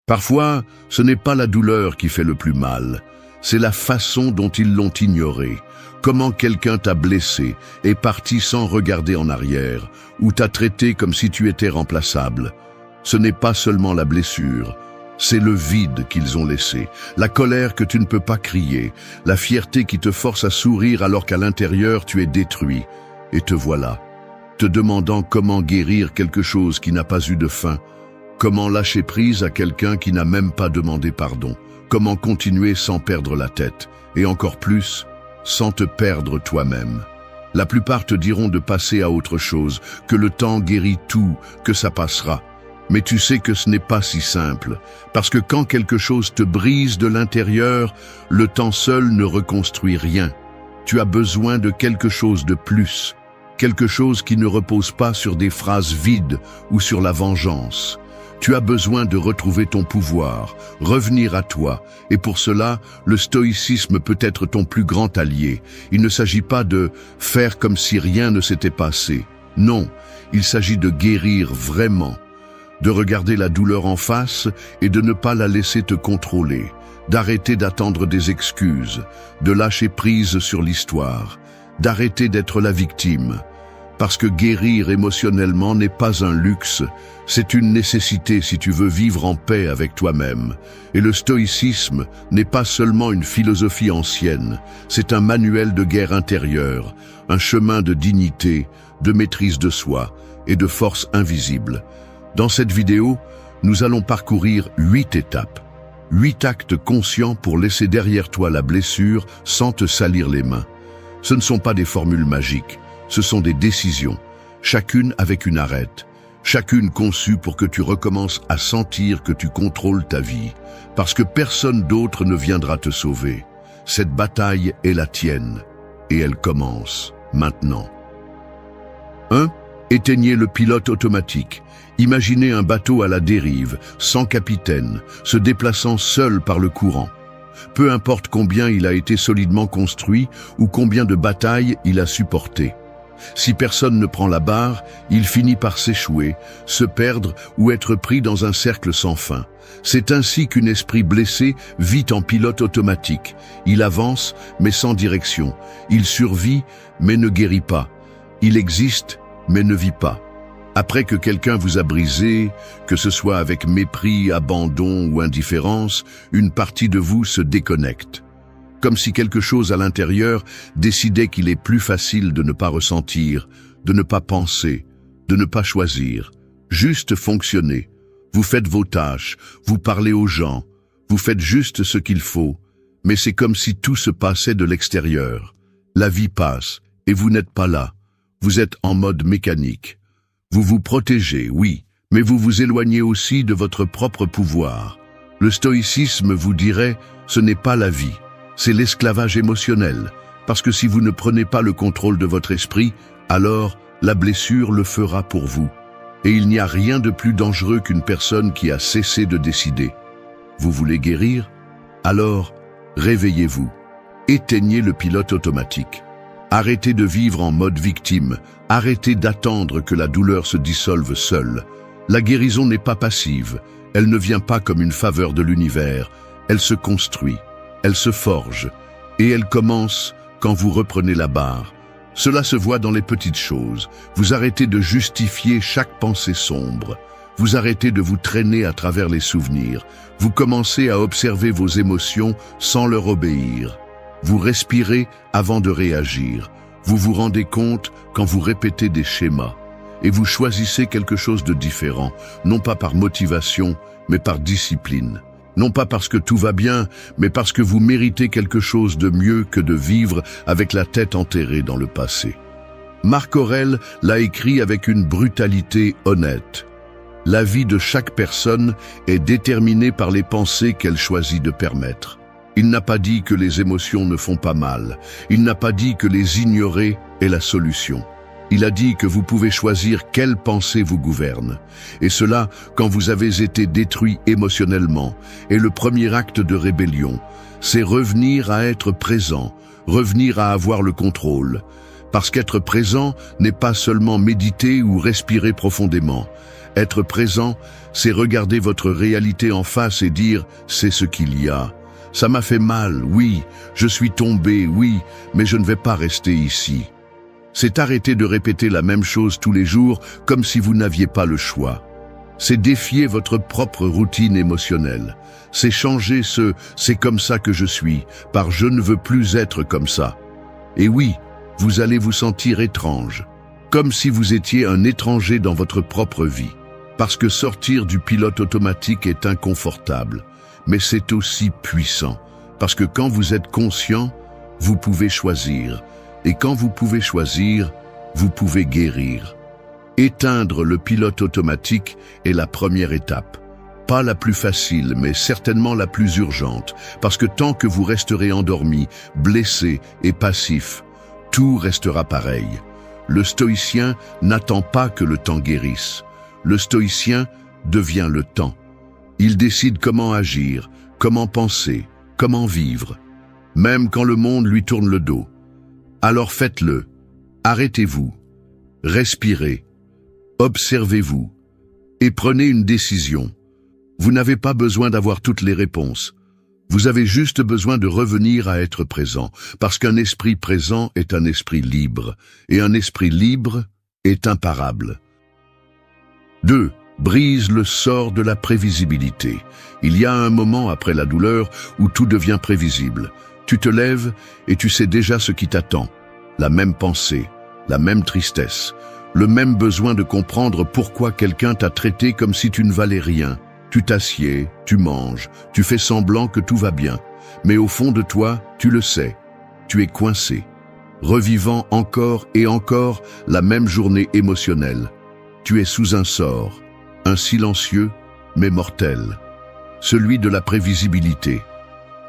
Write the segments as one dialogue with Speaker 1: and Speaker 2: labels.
Speaker 1: Parfois, ce n'est pas la douleur qui fait le plus mal, c'est la façon dont ils l'ont ignoré, comment quelqu'un t'a blessé, est parti sans regarder en arrière, ou t'a traité comme si tu étais remplaçable. Ce n'est pas seulement la blessure, c'est le vide qu'ils ont laissé, la colère que tu ne peux pas crier, la fierté qui te force à sourire alors qu'à l'intérieur tu es détruit. Et te voilà, te demandant comment guérir quelque chose qui n'a pas eu de fin, comment lâcher prise à quelqu'un qui n'a même pas demandé pardon, comment continuer sans perdre la tête, et encore plus, sans te perdre toi-même. La plupart te diront de passer à autre chose, que le temps guérit tout, que ça passera. Mais tu sais que ce n'est pas si simple, parce que quand quelque chose te brise de l'intérieur, le temps seul ne reconstruit rien. Tu as besoin de quelque chose de plus, quelque chose qui ne repose pas sur des phrases vides ou sur la vengeance. Tu as besoin de retrouver ton pouvoir, revenir à toi, et pour cela, le stoïcisme peut être ton plus grand allié. Il ne s'agit pas de faire comme si rien ne s'était passé. Non, il s'agit de guérir vraiment, de regarder la douleur en face et de ne pas la laisser te contrôler, d'arrêter d'attendre des excuses, de lâcher prise sur l'histoire, d'arrêter d'être la victime. Parce que guérir émotionnellement n'est pas un luxe, c'est une nécessité si tu veux vivre en paix avec toi-même. Et le stoïcisme n'est pas seulement une philosophie ancienne, c'est un manuel de guerre intérieure, un chemin de dignité, de maîtrise de soi et de force invisible. Dans cette vidéo, nous allons parcourir 8 étapes, 8 actes conscients pour laisser derrière toi la blessure sans te salir les mains. Ce ne sont pas des formules magiques, ce sont des décisions, chacune avec une arête, chacune conçue pour que tu recommences à sentir que tu contrôles ta vie, parce que personne d'autre ne viendra te sauver. Cette bataille est la tienne, et elle commence maintenant. 1. Éteignez le pilote automatique. Imaginez un bateau à la dérive, sans capitaine, se déplaçant seul par le courant. Peu importe combien il a été solidement construit ou combien de batailles il a supporté. Si personne ne prend la barre, il finit par s'échouer, se perdre ou être pris dans un cercle sans fin. C'est ainsi qu'un esprit blessé vit en pilote automatique. Il avance, mais sans direction. Il survit, mais ne guérit pas. Il existe, mais ne vit pas. Après que quelqu'un vous a brisé, que ce soit avec mépris, abandon ou indifférence, une partie de vous se déconnecte. Comme si quelque chose à l'intérieur décidait qu'il est plus facile de ne pas ressentir, de ne pas penser, de ne pas choisir, juste fonctionner. Vous faites vos tâches, vous parlez aux gens, vous faites juste ce qu'il faut, mais c'est comme si tout se passait de l'extérieur. La vie passe, et vous n'êtes pas là. Vous êtes en mode mécanique. Vous vous protégez, oui, mais vous vous éloignez aussi de votre propre pouvoir. Le stoïcisme vous dirait, ce n'est pas la vie, c'est l'esclavage émotionnel, parce que si vous ne prenez pas le contrôle de votre esprit, alors la blessure le fera pour vous. Et il n'y a rien de plus dangereux qu'une personne qui a cessé de décider. Vous voulez guérir? Alors, réveillez-vous. Éteignez le pilote automatique. Arrêtez de vivre en mode victime. Arrêtez d'attendre que la douleur se dissolve seule. La guérison n'est pas passive. Elle ne vient pas comme une faveur de l'univers. Elle se construit, elle se forge, et elle commence quand vous reprenez la barre. Cela se voit dans les petites choses. Vous arrêtez de justifier chaque pensée sombre. Vous arrêtez de vous traîner à travers les souvenirs. Vous commencez à observer vos émotions sans leur obéir. Vous respirez avant de réagir. Vous vous rendez compte quand vous répétez des schémas. Et vous choisissez quelque chose de différent, non pas par motivation, mais par discipline. Non pas parce que tout va bien, mais parce que vous méritez quelque chose de mieux que de vivre avec la tête enterrée dans le passé. Marc Aurèle l'a écrit avec une brutalité honnête. La vie de chaque personne est déterminée par les pensées qu'elle choisit de permettre. Il n'a pas dit que les émotions ne font pas mal. Il n'a pas dit que les ignorer est la solution. Il a dit que vous pouvez choisir quelle pensée vous gouverne. Et cela quand vous avez été détruit émotionnellement. Et le premier acte de rébellion, c'est revenir à être présent, revenir à avoir le contrôle. Parce qu'être présent n'est pas seulement méditer ou respirer profondément. Être présent, c'est regarder votre réalité en face et dire « c'est ce qu'il y a ». Ça m'a fait mal, oui, je suis tombé, oui, mais je ne vais pas rester ici. C'est arrêter de répéter la même chose tous les jours comme si vous n'aviez pas le choix. C'est défier votre propre routine émotionnelle. C'est changer ce « c'est comme ça que je suis » par « je ne veux plus être comme ça ». Et oui, vous allez vous sentir étrange, comme si vous étiez un étranger dans votre propre vie. Parce que sortir du pilote automatique est inconfortable, mais c'est aussi puissant. Parce que quand vous êtes conscient, vous pouvez choisir. Et quand vous pouvez choisir, vous pouvez guérir. Éteindre le pilote automatique est la première étape. Pas la plus facile, mais certainement la plus urgente. Parce que tant que vous resterez endormi, blessé et passif, tout restera pareil. Le stoïcien n'attend pas que le temps guérisse. Le stoïcien devient le temps. Il décide comment agir, comment penser, comment vivre, même quand le monde lui tourne le dos. Alors faites-le. Arrêtez-vous. Respirez. Observez-vous. Et prenez une décision. Vous n'avez pas besoin d'avoir toutes les réponses. Vous avez juste besoin de revenir à être présent, parce qu'un esprit présent est un esprit libre, et un esprit libre est imparable. 2. Brise le sort de la prévisibilité. Il y a un moment après la douleur où tout devient prévisible. Tu te lèves et tu sais déjà ce qui t'attend. La même pensée, la même tristesse, le même besoin de comprendre pourquoi quelqu'un t'a traité comme si tu ne valais rien. Tu t'assieds, tu manges, tu fais semblant que tout va bien. Mais au fond de toi, tu le sais, tu es coincé, revivant encore et encore la même journée émotionnelle. Tu es sous un sort, un silencieux mais mortel, celui de la prévisibilité.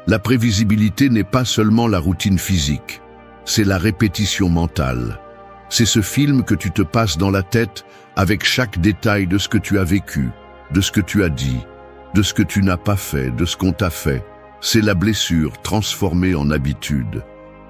Speaker 1: La prévisibilité n'est pas seulement la routine physique, c'est la répétition mentale. C'est ce film que tu te passes dans la tête avec chaque détail de ce que tu as vécu, de ce que tu as dit, de ce que tu n'as pas fait, de ce qu'on t'a fait. C'est la blessure transformée en habitude.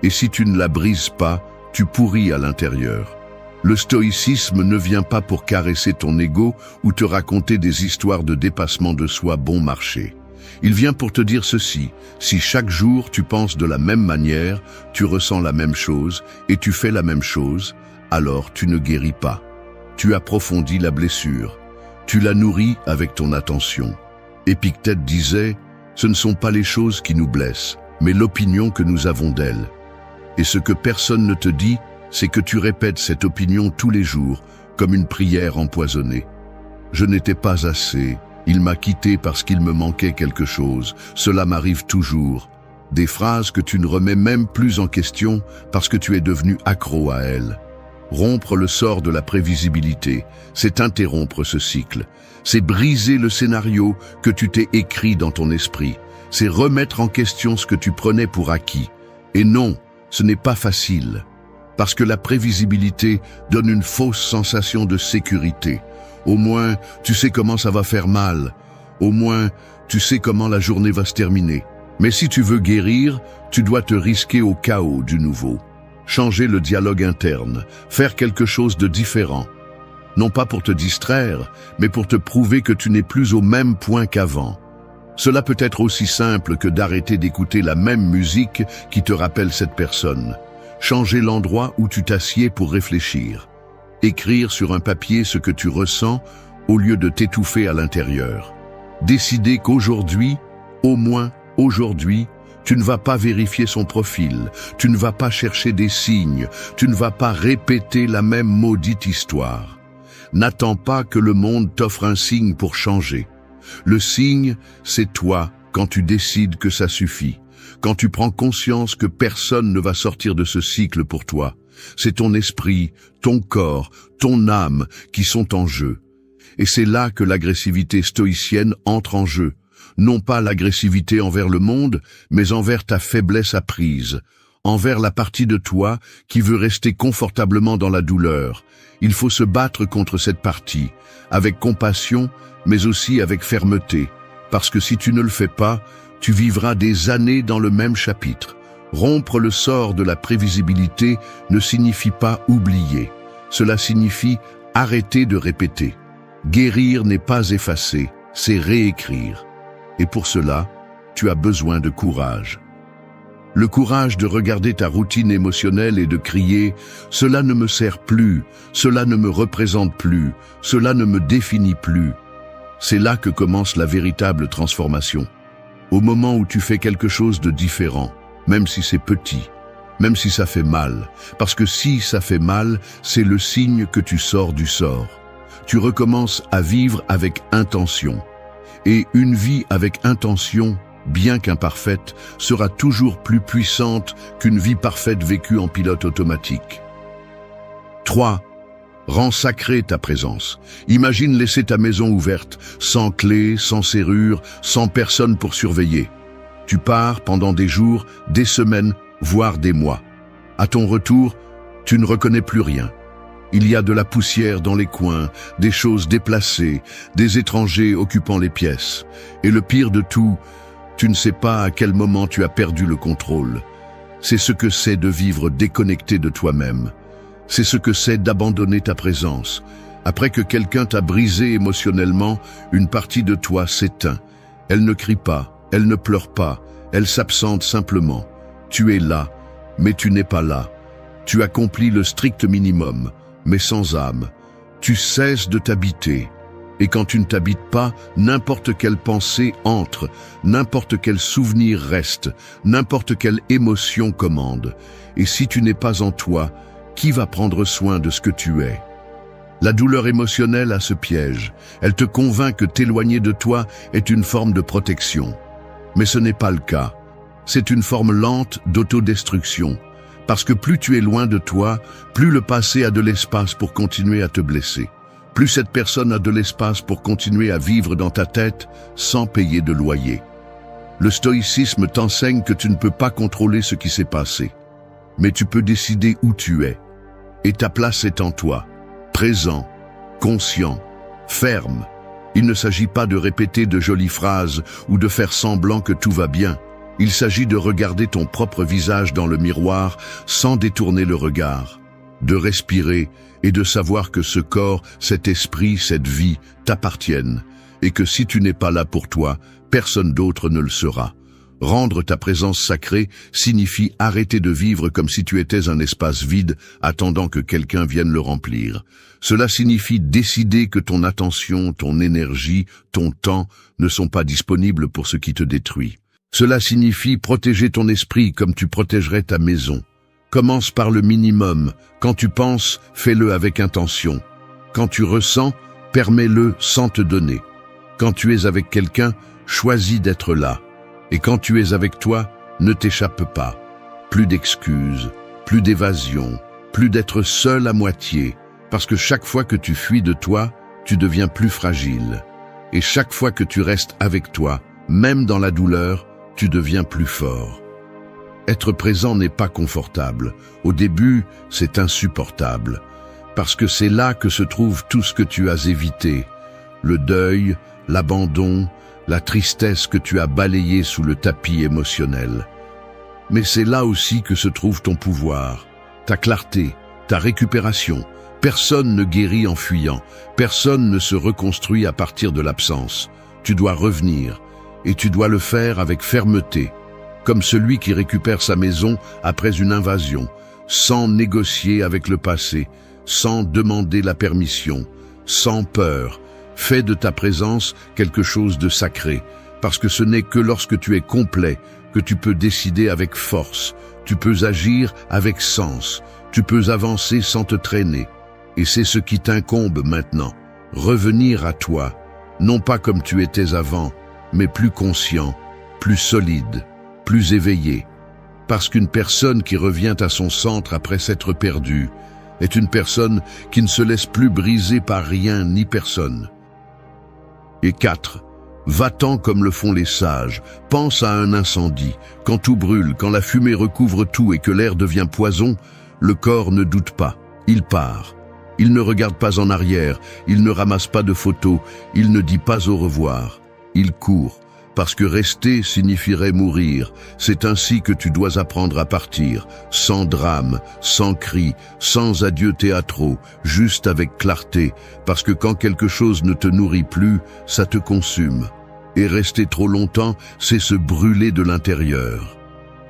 Speaker 1: Et si tu ne la brises pas, tu pourris à l'intérieur. Le stoïcisme ne vient pas pour caresser ton ego ou te raconter des histoires de dépassement de soi bon marché. Il vient pour te dire ceci: si chaque jour tu penses de la même manière, tu ressens la même chose et tu fais la même chose, alors tu ne guéris pas. Tu approfondis la blessure. Tu la nourris avec ton attention. Épictète disait, ce ne sont pas les choses qui nous blessent, mais l'opinion que nous avons d'elles. Et ce que personne ne te dit, c'est que tu répètes cette opinion tous les jours, comme une prière empoisonnée. Je n'étais pas assez, il m'a quitté parce qu'il me manquait quelque chose, cela m'arrive toujours. Des phrases que tu ne remets même plus en question parce que tu es devenu accro à elles. Rompre le sort de la prévisibilité, c'est interrompre ce cycle. C'est briser le scénario que tu t'es écrit dans ton esprit. C'est remettre en question ce que tu prenais pour acquis. Et non, ce n'est pas facile. Parce que la prévisibilité donne une fausse sensation de sécurité. Au moins, tu sais comment ça va faire mal. Au moins, tu sais comment la journée va se terminer. Mais si tu veux guérir, tu dois te risquer au chaos du nouveau. Changer le dialogue interne, faire quelque chose de différent. Non pas pour te distraire, mais pour te prouver que tu n'es plus au même point qu'avant. Cela peut être aussi simple que d'arrêter d'écouter la même musique qui te rappelle cette personne. Changer l'endroit où tu t'assieds pour réfléchir. Écrire sur un papier ce que tu ressens au lieu de t'étouffer à l'intérieur. Décider qu'aujourd'hui, au moins aujourd'hui, tu ne vas pas vérifier son profil, tu ne vas pas chercher des signes, tu ne vas pas répéter la même maudite histoire. N'attends pas que le monde t'offre un signe pour changer. Le signe, c'est toi quand tu décides que ça suffit, quand tu prends conscience que personne ne va sortir de ce cycle pour toi. C'est ton esprit, ton corps, ton âme qui sont en jeu. Et c'est là que l'agressivité stoïcienne entre en jeu. Non pas l'agressivité envers le monde, mais envers ta faiblesse apprise, envers la partie de toi qui veut rester confortablement dans la douleur. Il faut se battre contre cette partie, avec compassion, mais aussi avec fermeté, parce que si tu ne le fais pas, tu vivras des années dans le même chapitre. Rompre le sort de la prévisibilité ne signifie pas oublier, cela signifie arrêter de répéter. Guérir n'est pas effacer, c'est réécrire. Et pour cela, tu as besoin de courage. Le courage de regarder ta routine émotionnelle et de crier « Cela ne me sert plus, cela ne me représente plus, cela ne me définit plus ». C'est là que commence la véritable transformation. Au moment où tu fais quelque chose de différent, même si c'est petit, même si ça fait mal. Parce que si ça fait mal, c'est le signe que tu sors du sort. Tu recommences à vivre avec intention. Et une vie avec intention, bien qu'imparfaite, sera toujours plus puissante qu'une vie parfaite vécue en pilote automatique. 3. Rends sacrée ta présence. Imagine laisser ta maison ouverte, sans clé, sans serrure, sans personne pour surveiller. Tu pars pendant des jours, des semaines, voire des mois. À ton retour, tu ne reconnais plus rien. Il y a de la poussière dans les coins, des choses déplacées, des étrangers occupant les pièces. Et le pire de tout, tu ne sais pas à quel moment tu as perdu le contrôle. C'est ce que c'est de vivre déconnecté de toi-même. C'est ce que c'est d'abandonner ta présence. Après que quelqu'un t'a brisé émotionnellement, une partie de toi s'éteint. Elle ne crie pas, elle ne pleure pas, elle s'absente simplement. Tu es là, mais tu n'es pas là. Tu accomplis le strict minimum, mais sans âme. Tu cesses de t'habiter. Et quand tu ne t'habites pas, n'importe quelle pensée entre, n'importe quel souvenir reste, n'importe quelle émotion commande. Et si tu n'es pas en toi, qui va prendre soin de ce que tu es? La douleur émotionnelle a ce piège. Elle te convainc que t'éloigner de toi est une forme de protection. Mais ce n'est pas le cas. C'est une forme lente d'autodestruction. Parce que plus tu es loin de toi, plus le passé a de l'espace pour continuer à te blesser. Plus cette personne a de l'espace pour continuer à vivre dans ta tête sans payer de loyer. Le stoïcisme t'enseigne que tu ne peux pas contrôler ce qui s'est passé. Mais tu peux décider où tu es. Et ta place est en toi, présent, conscient, ferme. Il ne s'agit pas de répéter de jolies phrases ou de faire semblant que tout va bien. Il s'agit de regarder ton propre visage dans le miroir sans détourner le regard, de respirer et de savoir que ce corps, cet esprit, cette vie t'appartiennent et que si tu n'es pas là pour toi, personne d'autre ne le sera. Rendre ta présence sacrée signifie arrêter de vivre comme si tu étais un espace vide attendant que quelqu'un vienne le remplir. Cela signifie décider que ton attention, ton énergie, ton temps ne sont pas disponibles pour ce qui te détruit. Cela signifie protéger ton esprit comme tu protégerais ta maison. Commence par le minimum. Quand tu penses, fais-le avec intention. Quand tu ressens, permets-le sans te donner. Quand tu es avec quelqu'un, choisis d'être là. Et quand tu es avec toi, ne t'échappe pas. Plus d'excuses, plus d'évasion, plus d'être seul à moitié. Parce que chaque fois que tu fuis de toi, tu deviens plus fragile. Et chaque fois que tu restes avec toi, même dans la douleur, tu deviens plus fort. Être présent n'est pas confortable. Au début, c'est insupportable. Parce que c'est là que se trouve tout ce que tu as évité. Le deuil, l'abandon, la tristesse que tu as balayée sous le tapis émotionnel. Mais c'est là aussi que se trouve ton pouvoir, ta clarté, ta récupération. Personne ne guérit en fuyant. Personne ne se reconstruit à partir de l'absence. Tu dois revenir. Et tu dois le faire avec fermeté, comme celui qui récupère sa maison après une invasion, sans négocier avec le passé, sans demander la permission, sans peur. Fais de ta présence quelque chose de sacré, parce que ce n'est que lorsque tu es complet que tu peux décider avec force, tu peux agir avec sens, tu peux avancer sans te traîner. Et c'est ce qui t'incombe maintenant, revenir à toi, non pas comme tu étais avant, mais plus conscient, plus solide, plus éveillé. Parce qu'une personne qui revient à son centre après s'être perdue est une personne qui ne se laisse plus briser par rien ni personne. Et 4. Va-t'en comme le font les sages. Pense à un incendie. Quand tout brûle, quand la fumée recouvre tout et que l'air devient poison, le corps ne doute pas. Il part. Il ne regarde pas en arrière. Il ne ramasse pas de photos. Il ne dit pas au revoir. Il court, parce que rester signifierait mourir. C'est ainsi que tu dois apprendre à partir, sans drame, sans cris, sans adieux théâtraux, juste avec clarté, parce que quand quelque chose ne te nourrit plus, ça te consume. Et rester trop longtemps, c'est se brûler de l'intérieur.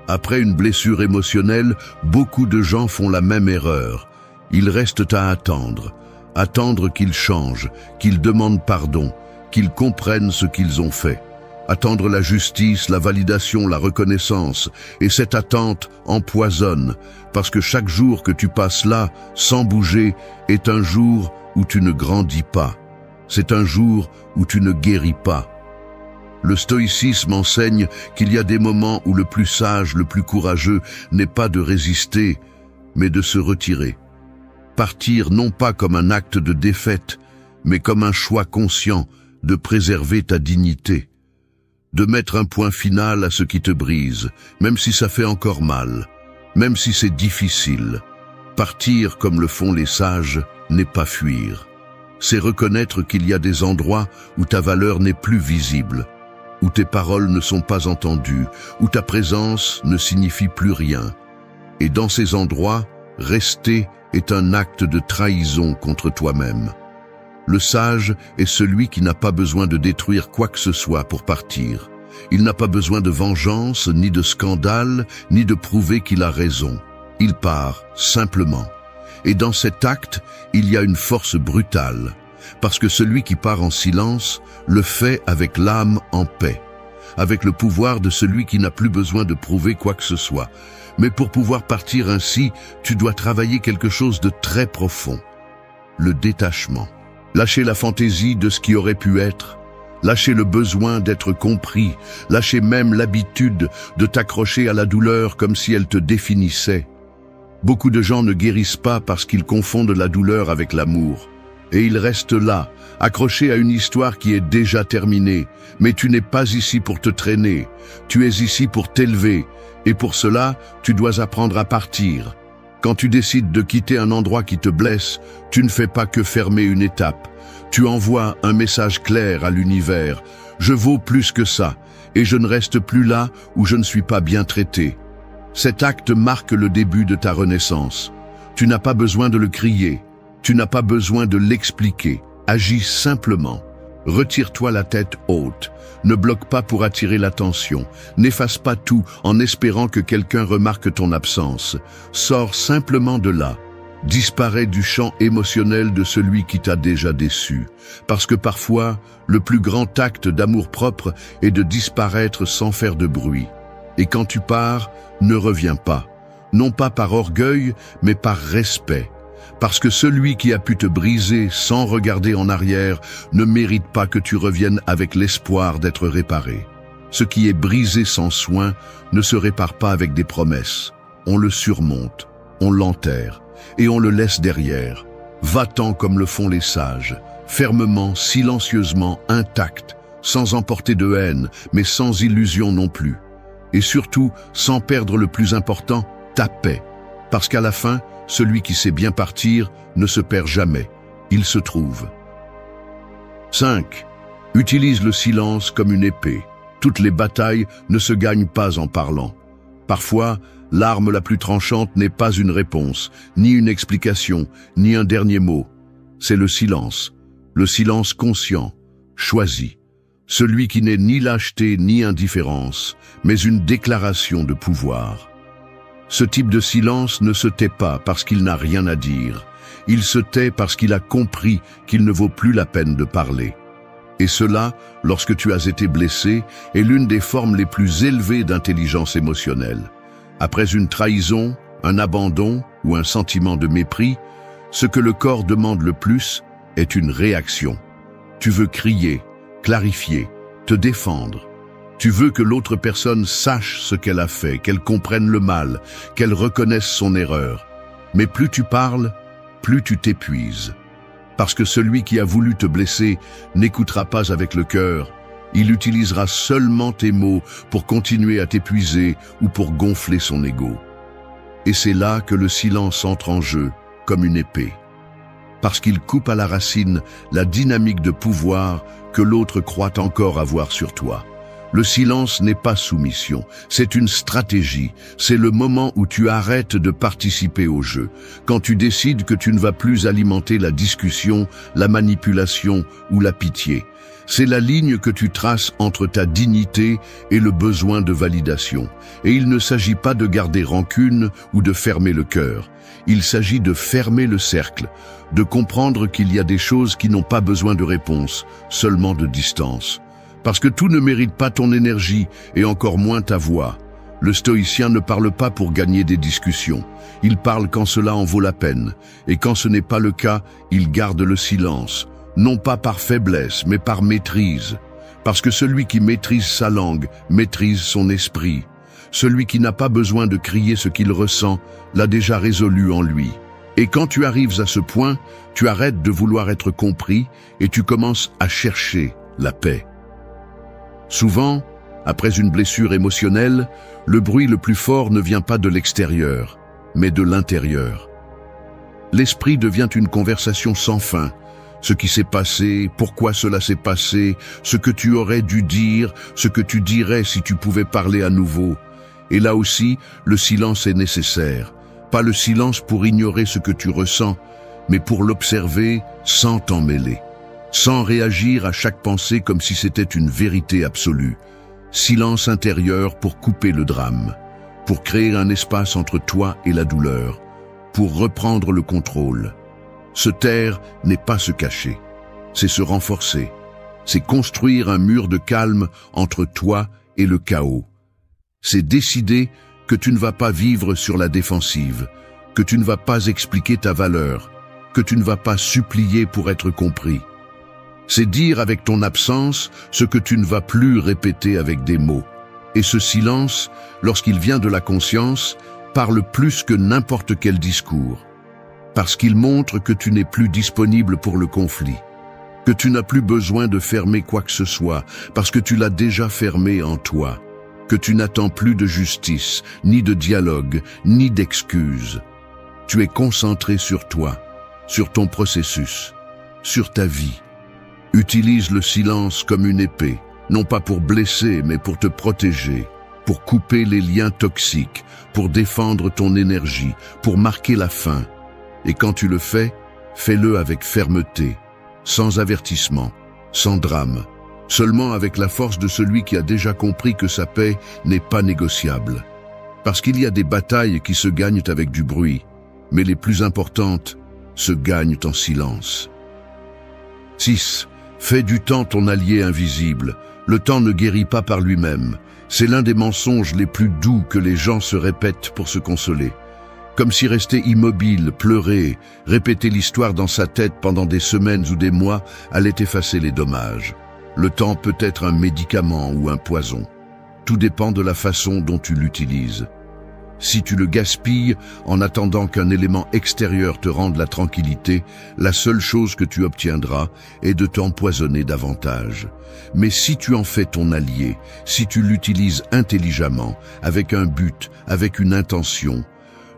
Speaker 1: Après une blessure émotionnelle, beaucoup de gens font la même erreur. Ils restent à attendre qu'ils changent, qu'ils demandent pardon, qu'ils comprennent ce qu'ils ont fait. Attendre la justice, la validation, la reconnaissance. Et cette attente empoisonne, parce que chaque jour que tu passes là, sans bouger, est un jour où tu ne grandis pas. C'est un jour où tu ne guéris pas. Le stoïcisme enseigne qu'il y a des moments où le plus sage, le plus courageux n'est pas de résister, mais de se retirer. Partir non pas comme un acte de défaite, mais comme un choix conscient de préserver ta dignité. De mettre un point final à ce qui te brise, même si ça fait encore mal, même si c'est difficile. Partir comme le font les sages n'est pas fuir. C'est reconnaître qu'il y a des endroits où ta valeur n'est plus visible, où tes paroles ne sont pas entendues, où ta présence ne signifie plus rien. Et dans ces endroits, rester est un acte de trahison contre toi-même. Le sage est celui qui n'a pas besoin de détruire quoi que ce soit pour partir. Il n'a pas besoin de vengeance, ni de scandale, ni de prouver qu'il a raison. Il part, simplement. Et dans cet acte, il y a une force brutale. Parce que celui qui part en silence le fait avec l'âme en paix, avec le pouvoir de celui qui n'a plus besoin de prouver quoi que ce soit. Mais pour pouvoir partir ainsi, tu dois travailler quelque chose de très profond. Le détachement. Lâcher la fantaisie de ce qui aurait pu être, lâcher le besoin d'être compris, lâcher même l'habitude de t'accrocher à la douleur comme si elle te définissait. Beaucoup de gens ne guérissent pas parce qu'ils confondent la douleur avec l'amour. Et ils restent là, accrochés à une histoire qui est déjà terminée. Mais tu n'es pas ici pour te traîner, tu es ici pour t'élever. Et pour cela, tu dois apprendre à partir. Quand tu décides de quitter un endroit qui te blesse, tu ne fais pas que fermer une étape. Tu envoies un message clair à l'univers. Je vaux plus que ça, et je ne reste plus là où je ne suis pas bien traité. Cet acte marque le début de ta renaissance. Tu n'as pas besoin de le crier. Tu n'as pas besoin de l'expliquer. Agis simplement. Retire-toi la tête haute. Ne bloque pas pour attirer l'attention. N'efface pas tout en espérant que quelqu'un remarque ton absence. Sors simplement de là. Disparais du champ émotionnel de celui qui t'a déjà déçu. Parce que parfois, le plus grand acte d'amour-propre est de disparaître sans faire de bruit. Et quand tu pars, ne reviens pas. Non pas par orgueil, mais par respect. Parce que celui qui a pu te briser sans regarder en arrière ne mérite pas que tu reviennes avec l'espoir d'être réparé. Ce qui est brisé sans soin ne se répare pas avec des promesses. On le surmonte, on l'enterre et on le laisse derrière. Va-t'en comme le font les sages, fermement, silencieusement, intact, sans emporter de haine, mais sans illusion non plus. Et surtout, sans perdre le plus important, ta paix. Parce qu'à la fin, celui qui sait bien partir ne se perd jamais. Il se trouve. 5. Utilise le silence comme une épée. Toutes les batailles ne se gagnent pas en parlant. Parfois, l'arme la plus tranchante n'est pas une réponse, ni une explication, ni un dernier mot. C'est le silence conscient, choisi. Celui qui n'est ni lâcheté ni indifférence, mais une déclaration de pouvoir. Ce type de silence ne se tait pas parce qu'il n'a rien à dire. Il se tait parce qu'il a compris qu'il ne vaut plus la peine de parler. Et cela, lorsque tu as été blessé, est l'une des formes les plus élevées d'intelligence émotionnelle. Après une trahison, un abandon ou un sentiment de mépris, ce que le corps demande le plus est une réaction. Tu veux crier, clarifier, te défendre. Tu veux que l'autre personne sache ce qu'elle a fait, qu'elle comprenne le mal, qu'elle reconnaisse son erreur. Mais plus tu parles, plus tu t'épuises. Parce que celui qui a voulu te blesser n'écoutera pas avec le cœur. Il utilisera seulement tes mots pour continuer à t'épuiser ou pour gonfler son ego. Et c'est là que le silence entre en jeu, comme une épée. Parce qu'il coupe à la racine la dynamique de pouvoir que l'autre croit encore avoir sur toi. Le silence n'est pas soumission, c'est une stratégie. C'est le moment où tu arrêtes de participer au jeu, quand tu décides que tu ne vas plus alimenter la discussion, la manipulation ou la pitié. C'est la ligne que tu traces entre ta dignité et le besoin de validation. Et il ne s'agit pas de garder rancune ou de fermer le cœur. Il s'agit de fermer le cercle, de comprendre qu'il y a des choses qui n'ont pas besoin de réponse, seulement de distance. Parce que tout ne mérite pas ton énergie et encore moins ta voix. Le stoïcien ne parle pas pour gagner des discussions. Il parle quand cela en vaut la peine. Et quand ce n'est pas le cas, il garde le silence. Non pas par faiblesse, mais par maîtrise. Parce que celui qui maîtrise sa langue, maîtrise son esprit. Celui qui n'a pas besoin de crier ce qu'il ressent, l'a déjà résolu en lui. Et quand tu arrives à ce point, tu arrêtes de vouloir être compris et tu commences à chercher la paix. Souvent, après une blessure émotionnelle, le bruit le plus fort ne vient pas de l'extérieur, mais de l'intérieur. L'esprit devient une conversation sans fin. Ce qui s'est passé, pourquoi cela s'est passé, ce que tu aurais dû dire, ce que tu dirais si tu pouvais parler à nouveau. Et là aussi, le silence est nécessaire. Pas le silence pour ignorer ce que tu ressens, mais pour l'observer sans t'en mêler. Sans réagir à chaque pensée comme si c'était une vérité absolue. Silence intérieur pour couper le drame, pour créer un espace entre toi et la douleur, pour reprendre le contrôle. Se taire n'est pas se cacher, c'est se renforcer, c'est construire un mur de calme entre toi et le chaos. C'est décider que tu ne vas pas vivre sur la défensive, que tu ne vas pas expliquer ta valeur, que tu ne vas pas supplier pour être compris. C'est dire avec ton absence ce que tu ne vas plus répéter avec des mots. Et ce silence, lorsqu'il vient de la conscience, parle plus que n'importe quel discours. Parce qu'il montre que tu n'es plus disponible pour le conflit, que tu n'as plus besoin de fermer quoi que ce soit, parce que tu l'as déjà fermé en toi, que tu n'attends plus de justice, ni de dialogue, ni d'excuses. Tu es concentré sur toi, sur ton processus, sur ta vie. Utilise le silence comme une épée, non pas pour blesser, mais pour te protéger, pour couper les liens toxiques, pour défendre ton énergie, pour marquer la fin. Et quand tu le fais, fais-le avec fermeté, sans avertissement, sans drame, seulement avec la force de celui qui a déjà compris que sa paix n'est pas négociable. Parce qu'il y a des batailles qui se gagnent avec du bruit, mais les plus importantes se gagnent en silence. 6. Fais du temps ton allié invisible. Le temps ne guérit pas par lui-même. C'est l'un des mensonges les plus doux que les gens se répètent pour se consoler. Comme si rester immobile, pleurer, répéter l'histoire dans sa tête pendant des semaines ou des mois allait effacer les dommages. Le temps peut être un médicament ou un poison. Tout dépend de la façon dont tu l'utilises. Si tu le gaspilles en attendant qu'un élément extérieur te rende la tranquillité, la seule chose que tu obtiendras est de t'empoisonner davantage. Mais si tu en fais ton allié, si tu l'utilises intelligemment, avec un but, avec une intention,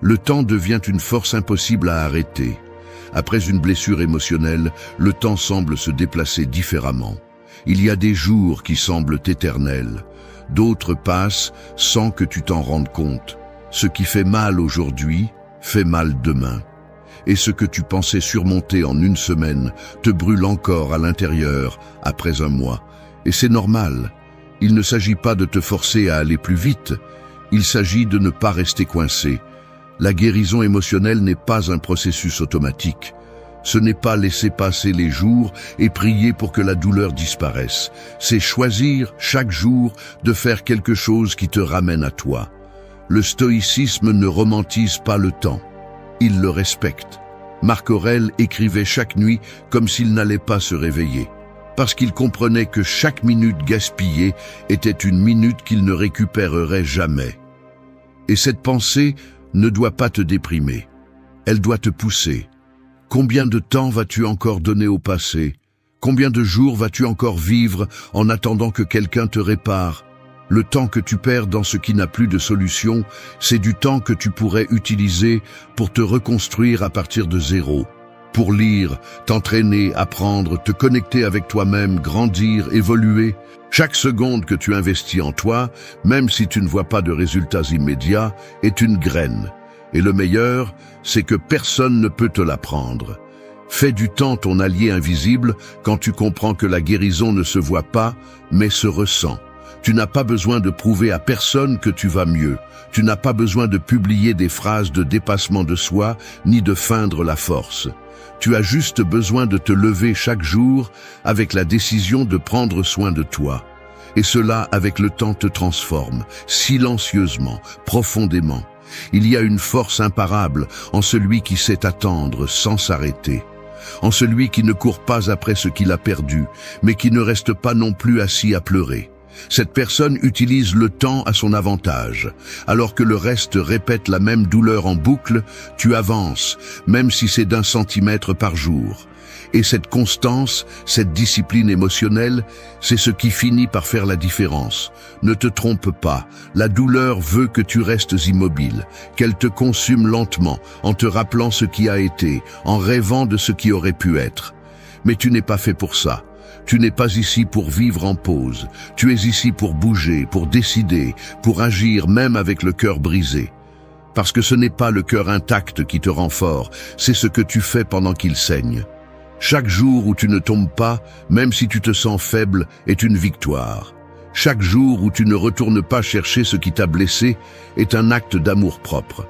Speaker 1: le temps devient une force impossible à arrêter. Après une blessure émotionnelle, le temps semble se déplacer différemment. Il y a des jours qui semblent éternels. D'autres passent sans que tu t'en rendes compte. Ce qui fait mal aujourd'hui, fait mal demain. Et ce que tu pensais surmonter en une semaine te brûle encore à l'intérieur après un mois. Et c'est normal. Il ne s'agit pas de te forcer à aller plus vite. Il s'agit de ne pas rester coincé. La guérison émotionnelle n'est pas un processus automatique. Ce n'est pas laisser passer les jours et prier pour que la douleur disparaisse. C'est choisir chaque jour de faire quelque chose qui te ramène à toi. Le stoïcisme ne romantise pas le temps. Il le respecte. Marc Aurèle écrivait chaque nuit comme s'il n'allait pas se réveiller, parce qu'il comprenait que chaque minute gaspillée était une minute qu'il ne récupérerait jamais. Et cette pensée ne doit pas te déprimer. Elle doit te pousser. Combien de temps vas-tu encore donner au passé? Combien de jours vas-tu encore vivre en attendant que quelqu'un te répare? Le temps que tu perds dans ce qui n'a plus de solution, c'est du temps que tu pourrais utiliser pour te reconstruire à partir de zéro. pour lire, t'entraîner, apprendre, te connecter avec toi-même, grandir, évoluer. Chaque seconde que tu investis en toi, même si tu ne vois pas de résultats immédiats, est une graine. Et le meilleur, c'est que personne ne peut te l'apprendre. Fais du temps ton allié invisible quand tu comprends que la guérison ne se voit pas, mais se ressent. Tu n'as pas besoin de prouver à personne que tu vas mieux. Tu n'as pas besoin de publier des phrases de dépassement de soi, ni de feindre la force. Tu as juste besoin de te lever chaque jour avec la décision de prendre soin de toi. Et cela, avec le temps, te transforme, silencieusement, profondément. Il y a une force imparable en celui qui sait attendre sans s'arrêter. En celui qui ne court pas après ce qu'il a perdu, mais qui ne reste pas non plus assis à pleurer. Cette personne utilise le temps à son avantage. Alors que le reste répète la même douleur en boucle, tu avances, même si c'est d'1 centimètre par jour. Et cette constance, cette discipline émotionnelle, c'est ce qui finit par faire la différence. Ne te trompe pas, la douleur veut que tu restes immobile, qu'elle te consume lentement, en te rappelant ce qui a été, en rêvant de ce qui aurait pu être. Mais tu n'es pas fait pour ça. Tu n'es pas ici pour vivre en pause. Tu es ici pour bouger, pour décider, pour agir même avec le cœur brisé. Parce que ce n'est pas le cœur intact qui te rend fort, c'est ce que tu fais pendant qu'il saigne. Chaque jour où tu ne tombes pas, même si tu te sens faible, est une victoire. Chaque jour où tu ne retournes pas chercher ce qui t'a blessé est un acte d'amour-propre.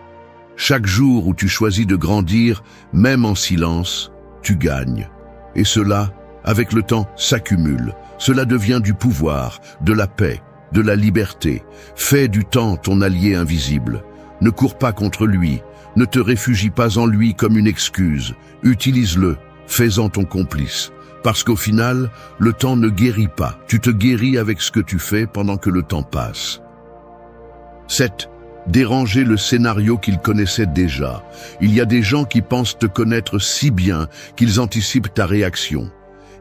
Speaker 1: Chaque jour où tu choisis de grandir, même en silence, tu gagnes. Et cela, avec le temps, s'accumule. Cela devient du pouvoir, de la paix, de la liberté. Fais du temps ton allié invisible. Ne cours pas contre lui. Ne te réfugie pas en lui comme une excuse. Utilise-le. Fais-en ton complice. Parce qu'au final, le temps ne guérit pas. Tu te guéris avec ce que tu fais pendant que le temps passe. 7. Déranger le scénario qu'ils connaissaient déjà. Il y a des gens qui pensent te connaître si bien qu'ils anticipent ta réaction.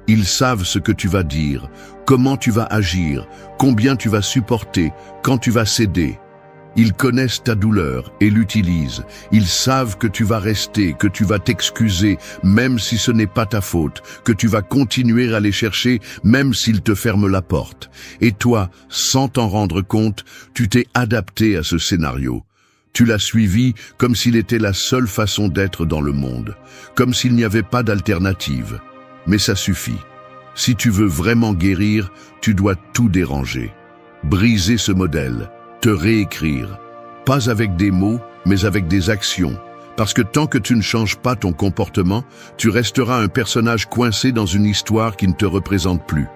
Speaker 1: Ils savent ce que tu vas dire, comment tu vas agir, combien tu vas supporter, quand tu vas céder. Ils connaissent ta douleur et l'utilisent. Ils savent que tu vas rester, que tu vas t'excuser, même si ce n'est pas ta faute, que tu vas continuer à les chercher, même s'ils te ferment la porte. Et toi, sans t'en rendre compte, tu t'es adapté à ce scénario. Tu l'as suivi comme s'il était la seule façon d'être dans le monde, comme s'il n'y avait pas d'alternative. Mais ça suffit. Si tu veux vraiment guérir, tu dois tout déranger. Briser ce modèle. Te réécrire, pas avec des mots, mais avec des actions. Parce que tant que tu ne changes pas ton comportement, tu resteras un personnage coincé dans une histoire qui ne te représente plus.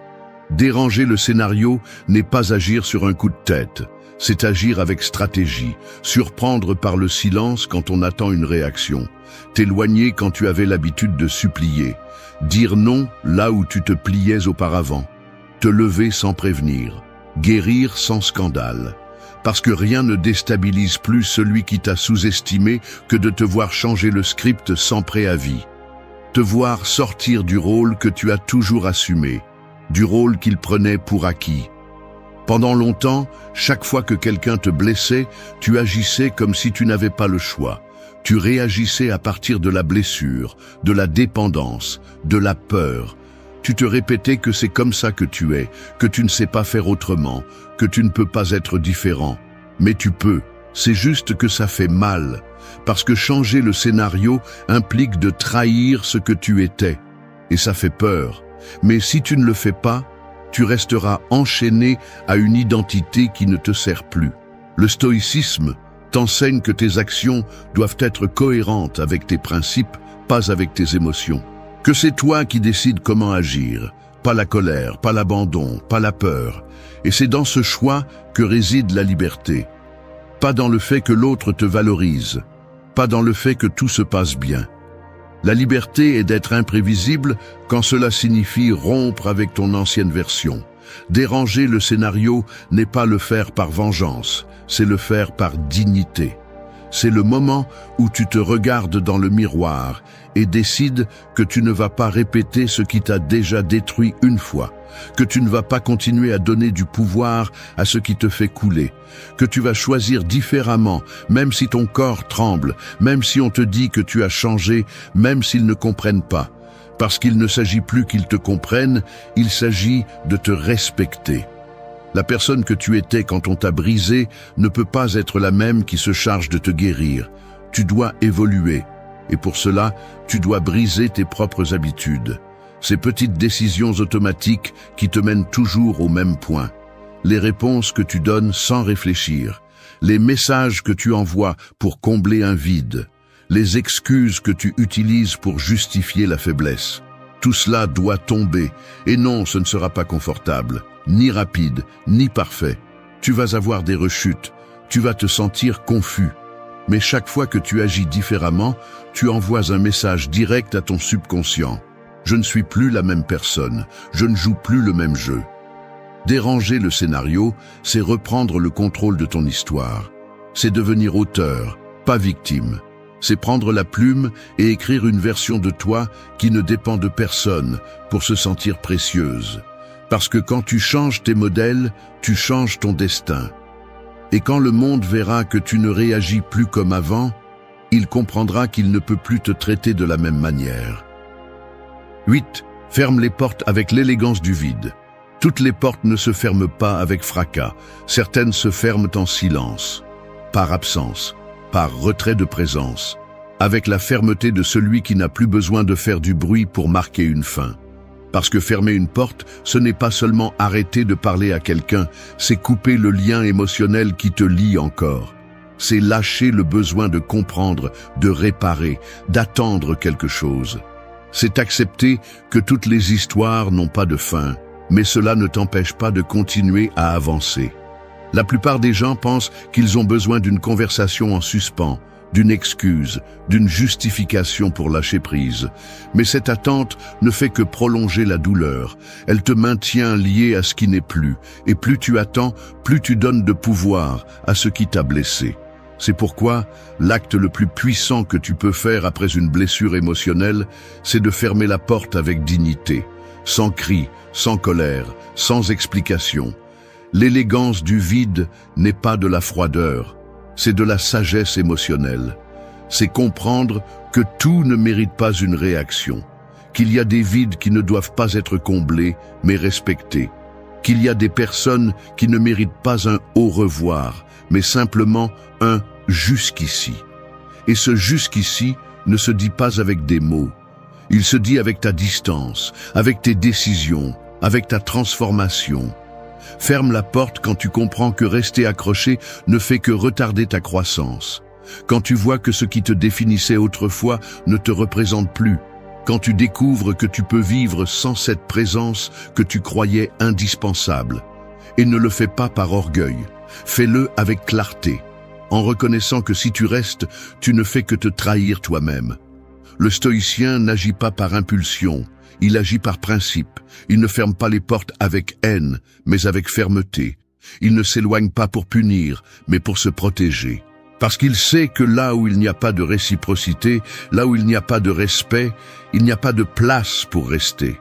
Speaker 1: Déranger le scénario n'est pas agir sur un coup de tête, c'est agir avec stratégie, surprendre par le silence quand on attend une réaction, t'éloigner quand tu avais l'habitude de supplier, dire non là où tu te pliais auparavant, te lever sans prévenir, guérir sans scandale. Parce que rien ne déstabilise plus celui qui t'a sous-estimé que de te voir changer le script sans préavis. Te voir sortir du rôle que tu as toujours assumé, du rôle qu'il prenait pour acquis. Pendant longtemps, chaque fois que quelqu'un te blessait, tu agissais comme si tu n'avais pas le choix. Tu réagissais à partir de la blessure, de la dépendance, de la peur. Tu te répétais que c'est comme ça que tu es, que tu ne sais pas faire autrement, que tu ne peux pas être différent. Mais tu peux, c'est juste que ça fait mal, parce que changer le scénario implique de trahir ce que tu étais, et ça fait peur. Mais si tu ne le fais pas, tu resteras enchaîné à une identité qui ne te sert plus. Le stoïcisme t'enseigne que tes actions doivent être cohérentes avec tes principes, pas avec tes émotions. Que c'est toi qui décides comment agir, pas la colère, pas l'abandon, pas la peur. Et c'est dans ce choix que réside la liberté. Pas dans le fait que l'autre te valorise, pas dans le fait que tout se passe bien. La liberté est d'être imprévisible quand cela signifie rompre avec ton ancienne version. Déranger le scénario n'est pas le faire par vengeance, c'est le faire par dignité. C'est le moment où tu te regardes dans le miroir et décides que tu ne vas pas répéter ce qui t'a déjà détruit une fois, que tu ne vas pas continuer à donner du pouvoir à ce qui te fait couler, que tu vas choisir différemment, même si ton corps tremble, même si on te dit que tu as changé, même s'ils ne comprennent pas. Parce qu'il ne s'agit plus qu'ils te comprennent, il s'agit de te respecter. La personne que tu étais quand on t'a brisé ne peut pas être la même qui se charge de te guérir. Tu dois évoluer. Et pour cela, tu dois briser tes propres habitudes. Ces petites décisions automatiques qui te mènent toujours au même point. Les réponses que tu donnes sans réfléchir. Les messages que tu envoies pour combler un vide. Les excuses que tu utilises pour justifier la faiblesse. Tout cela doit tomber. Et non, ce ne sera pas confortable. Ni rapide, ni parfait. Tu vas avoir des rechutes, tu vas te sentir confus. Mais chaque fois que tu agis différemment, tu envoies un message direct à ton subconscient. Je ne suis plus la même personne, je ne joue plus le même jeu. Déranger le scénario, c'est reprendre le contrôle de ton histoire. C'est devenir auteur, pas victime. C'est prendre la plume et écrire une version de toi qui ne dépend de personne pour se sentir précieuse. Parce que quand tu changes tes modèles, tu changes ton destin. Et quand le monde verra que tu ne réagis plus comme avant, il comprendra qu'il ne peut plus te traiter de la même manière. 8. Ferme les portes avec l'élégance du vide. Toutes les portes ne se ferment pas avec fracas. Certaines se ferment en silence, par absence, par retrait de présence, avec la fermeté de celui qui n'a plus besoin de faire du bruit pour marquer une fin. Parce que fermer une porte, ce n'est pas seulement arrêter de parler à quelqu'un, c'est couper le lien émotionnel qui te lie encore. C'est lâcher le besoin de comprendre, de réparer, d'attendre quelque chose. C'est accepter que toutes les histoires n'ont pas de fin, mais cela ne t'empêche pas de continuer à avancer. La plupart des gens pensent qu'ils ont besoin d'une conversation en suspens, d'une excuse, d'une justification pour lâcher prise. Mais cette attente ne fait que prolonger la douleur. Elle te maintient lié à ce qui n'est plus. Et plus tu attends, plus tu donnes de pouvoir à ce qui t'a blessé. C'est pourquoi l'acte le plus puissant que tu peux faire après une blessure émotionnelle, c'est de fermer la porte avec dignité, sans cri, sans colère, sans explication. L'élégance du vide n'est pas de la froideur. C'est de la sagesse émotionnelle. C'est comprendre que tout ne mérite pas une réaction, qu'il y a des vides qui ne doivent pas être comblés, mais respectés, qu'il y a des personnes qui ne méritent pas un au revoir, mais simplement un jusqu'ici. Et ce jusqu'ici ne se dit pas avec des mots. Il se dit avec ta distance, avec tes décisions, avec ta transformation. Ferme la porte quand tu comprends que rester accroché ne fait que retarder ta croissance. Quand tu vois que ce qui te définissait autrefois ne te représente plus. Quand tu découvres que tu peux vivre sans cette présence que tu croyais indispensable. Et ne le fais pas par orgueil. Fais-le avec clarté, en reconnaissant que si tu restes, tu ne fais que te trahir toi-même. Le stoïcien n'agit pas par impulsion. Il agit par principe. Il ne ferme pas les portes avec haine, mais avec fermeté. Il ne s'éloigne pas pour punir, mais pour se protéger. Parce qu'il sait que là où il n'y a pas de réciprocité, là où il n'y a pas de respect, il n'y a pas de place pour rester.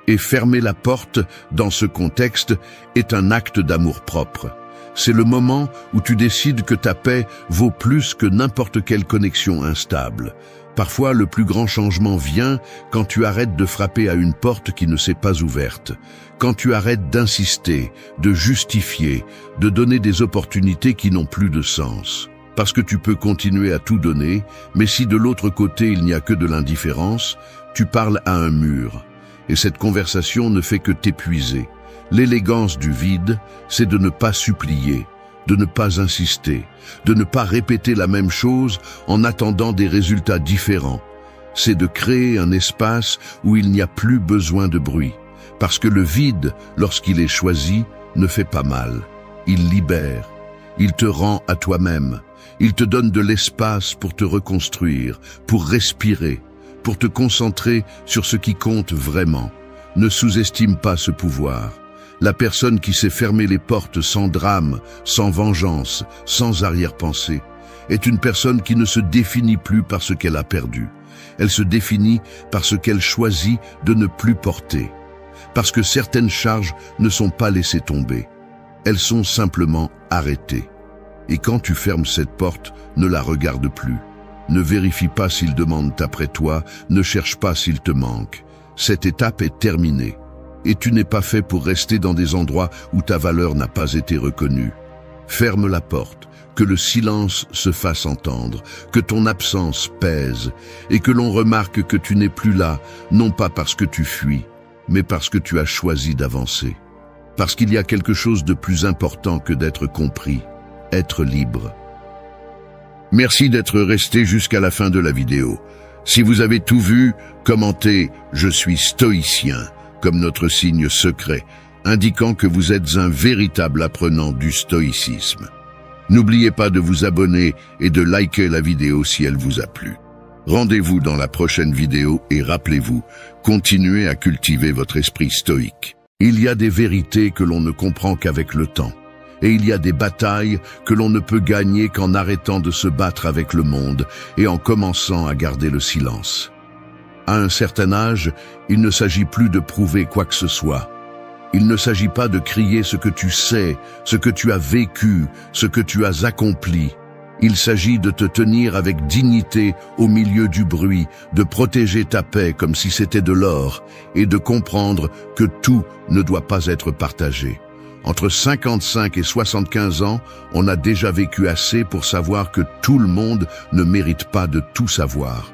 Speaker 1: Et fermer la porte, dans ce contexte, est un acte d'amour-propre. C'est le moment où tu décides que ta paix vaut plus que n'importe quelle connexion instable. Parfois, le plus grand changement vient quand tu arrêtes de frapper à une porte qui ne s'est pas ouverte, quand tu arrêtes d'insister, de justifier, de donner des opportunités qui n'ont plus de sens. Parce que tu peux continuer à tout donner, mais si de l'autre côté il n'y a que de l'indifférence, tu parles à un mur. Et cette conversation ne fait que t'épuiser. L'élégance du vide, c'est de ne pas supplier, de ne pas insister, de ne pas répéter la même chose en attendant des résultats différents. C'est de créer un espace où il n'y a plus besoin de bruit. Parce que le vide, lorsqu'il est choisi, ne fait pas mal. Il libère. Il te rend à toi-même. Il te donne de l'espace pour te reconstruire, pour respirer, pour te concentrer sur ce qui compte vraiment. Ne sous-estime pas ce pouvoir. La personne qui sait fermer les portes sans drame, sans vengeance, sans arrière-pensée, est une personne qui ne se définit plus par ce qu'elle a perdu. Elle se définit par ce qu'elle choisit de ne plus porter. Parce que certaines charges ne sont pas laissées tomber. Elles sont simplement arrêtées. Et quand tu fermes cette porte, ne la regarde plus. Ne vérifie pas s'ils demandent après toi, ne cherche pas s'il te manque. Cette étape est terminée. Et tu n'es pas fait pour rester dans des endroits où ta valeur n'a pas été reconnue. Ferme la porte, que le silence se fasse entendre, que ton absence pèse, et que l'on remarque que tu n'es plus là, non pas parce que tu fuis, mais parce que tu as choisi d'avancer. Parce qu'il y a quelque chose de plus important que d'être compris, être libre. Merci d'être resté jusqu'à la fin de la vidéo. Si vous avez tout vu, commentez « Je suis stoïcien » comme notre signe secret, indiquant que vous êtes un véritable apprenant du stoïcisme. N'oubliez pas de vous abonner et de liker la vidéo si elle vous a plu. Rendez-vous dans la prochaine vidéo et rappelez-vous, continuez à cultiver votre esprit stoïque. Il y a des vérités que l'on ne comprend qu'avec le temps. Et il y a des batailles que l'on ne peut gagner qu'en arrêtant de se battre avec le monde et en commençant à garder le silence. À un certain âge, il ne s'agit plus de prouver quoi que ce soit. Il ne s'agit pas de crier ce que tu sais, ce que tu as vécu, ce que tu as accompli. Il s'agit de te tenir avec dignité au milieu du bruit, de protéger ta paix comme si c'était de l'or, et de comprendre que tout ne doit pas être partagé. Entre 55 et 75 ans, on a déjà vécu assez pour savoir que tout le monde ne mérite pas de tout savoir.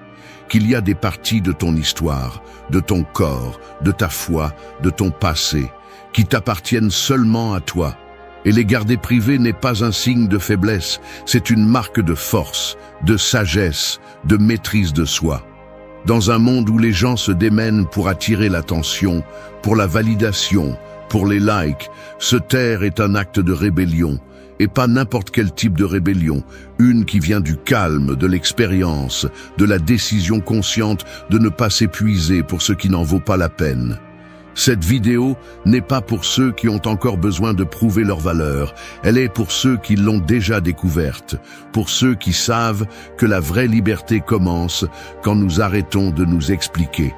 Speaker 1: Qu'il y a des parties de ton histoire, de ton corps, de ta foi, de ton passé, qui t'appartiennent seulement à toi. Et les garder privés n'est pas un signe de faiblesse, c'est une marque de force, de sagesse, de maîtrise de soi. Dans un monde où les gens se démènent pour attirer l'attention, pour la validation, pour les likes, se taire est un acte de rébellion, et pas n'importe quel type de rébellion, une qui vient du calme, de l'expérience, de la décision consciente de ne pas s'épuiser pour ce qui n'en vaut pas la peine. Cette vidéo n'est pas pour ceux qui ont encore besoin de prouver leur valeur, elle est pour ceux qui l'ont déjà découverte, pour ceux qui savent que la vraie liberté commence quand nous arrêtons de nous expliquer.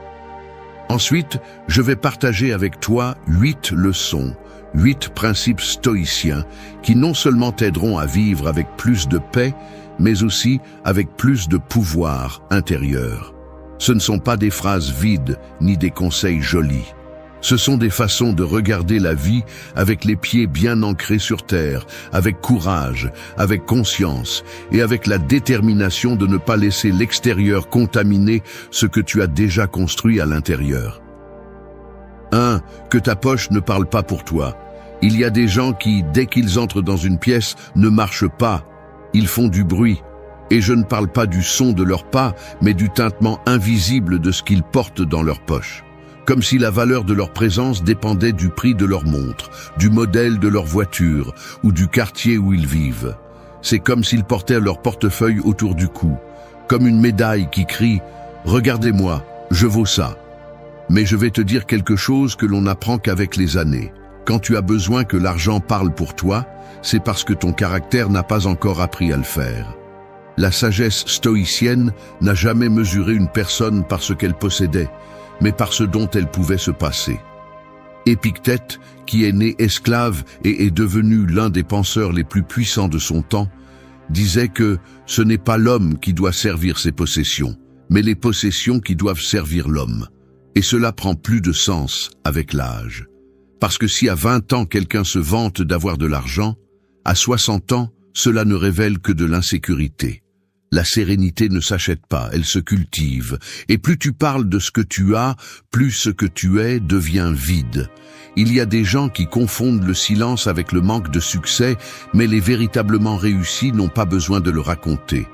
Speaker 1: Ensuite, je vais partager avec toi 8 leçons, 8 principes stoïciens qui non seulement t'aideront à vivre avec plus de paix, mais aussi avec plus de pouvoir intérieur. Ce ne sont pas des phrases vides ni des conseils jolis. Ce sont des façons de regarder la vie avec les pieds bien ancrés sur terre, avec courage, avec conscience et avec la détermination de ne pas laisser l'extérieur contaminer ce que tu as déjà construit à l'intérieur. 1. Que ta poche ne parle pas pour toi. Il y a des gens qui, dès qu'ils entrent dans une pièce, ne marchent pas. Ils font du bruit. Et je ne parle pas du son de leurs pas, mais du tintement invisible de ce qu'ils portent dans leur poche. Comme si la valeur de leur présence dépendait du prix de leur montre, du modèle de leur voiture ou du quartier où ils vivent. C'est comme s'ils portaient leur portefeuille autour du cou, comme une médaille qui crie « Regardez-moi, je vaux ça ». Mais je vais te dire quelque chose que l'on n'apprend qu'avec les années. Quand tu as besoin que l'argent parle pour toi, c'est parce que ton caractère n'a pas encore appris à le faire. La sagesse stoïcienne n'a jamais mesuré une personne par ce qu'elle possédait, mais par ce dont elle pouvait se passer. Épictète, qui est né esclave et est devenu l'un des penseurs les plus puissants de son temps, disait que ce n'est pas l'homme qui doit servir ses possessions, mais les possessions qui doivent servir l'homme. Et cela prend plus de sens avec l'âge. Parce que si à 20 ans quelqu'un se vante d'avoir de l'argent, à 60 ans, cela ne révèle que de l'insécurité. La sérénité ne s'achète pas, elle se cultive. Et plus tu parles de ce que tu as, plus ce que tu es devient vide. Il y a des gens qui confondent le silence avec le manque de succès, mais les véritablement réussis n'ont pas besoin de le raconter.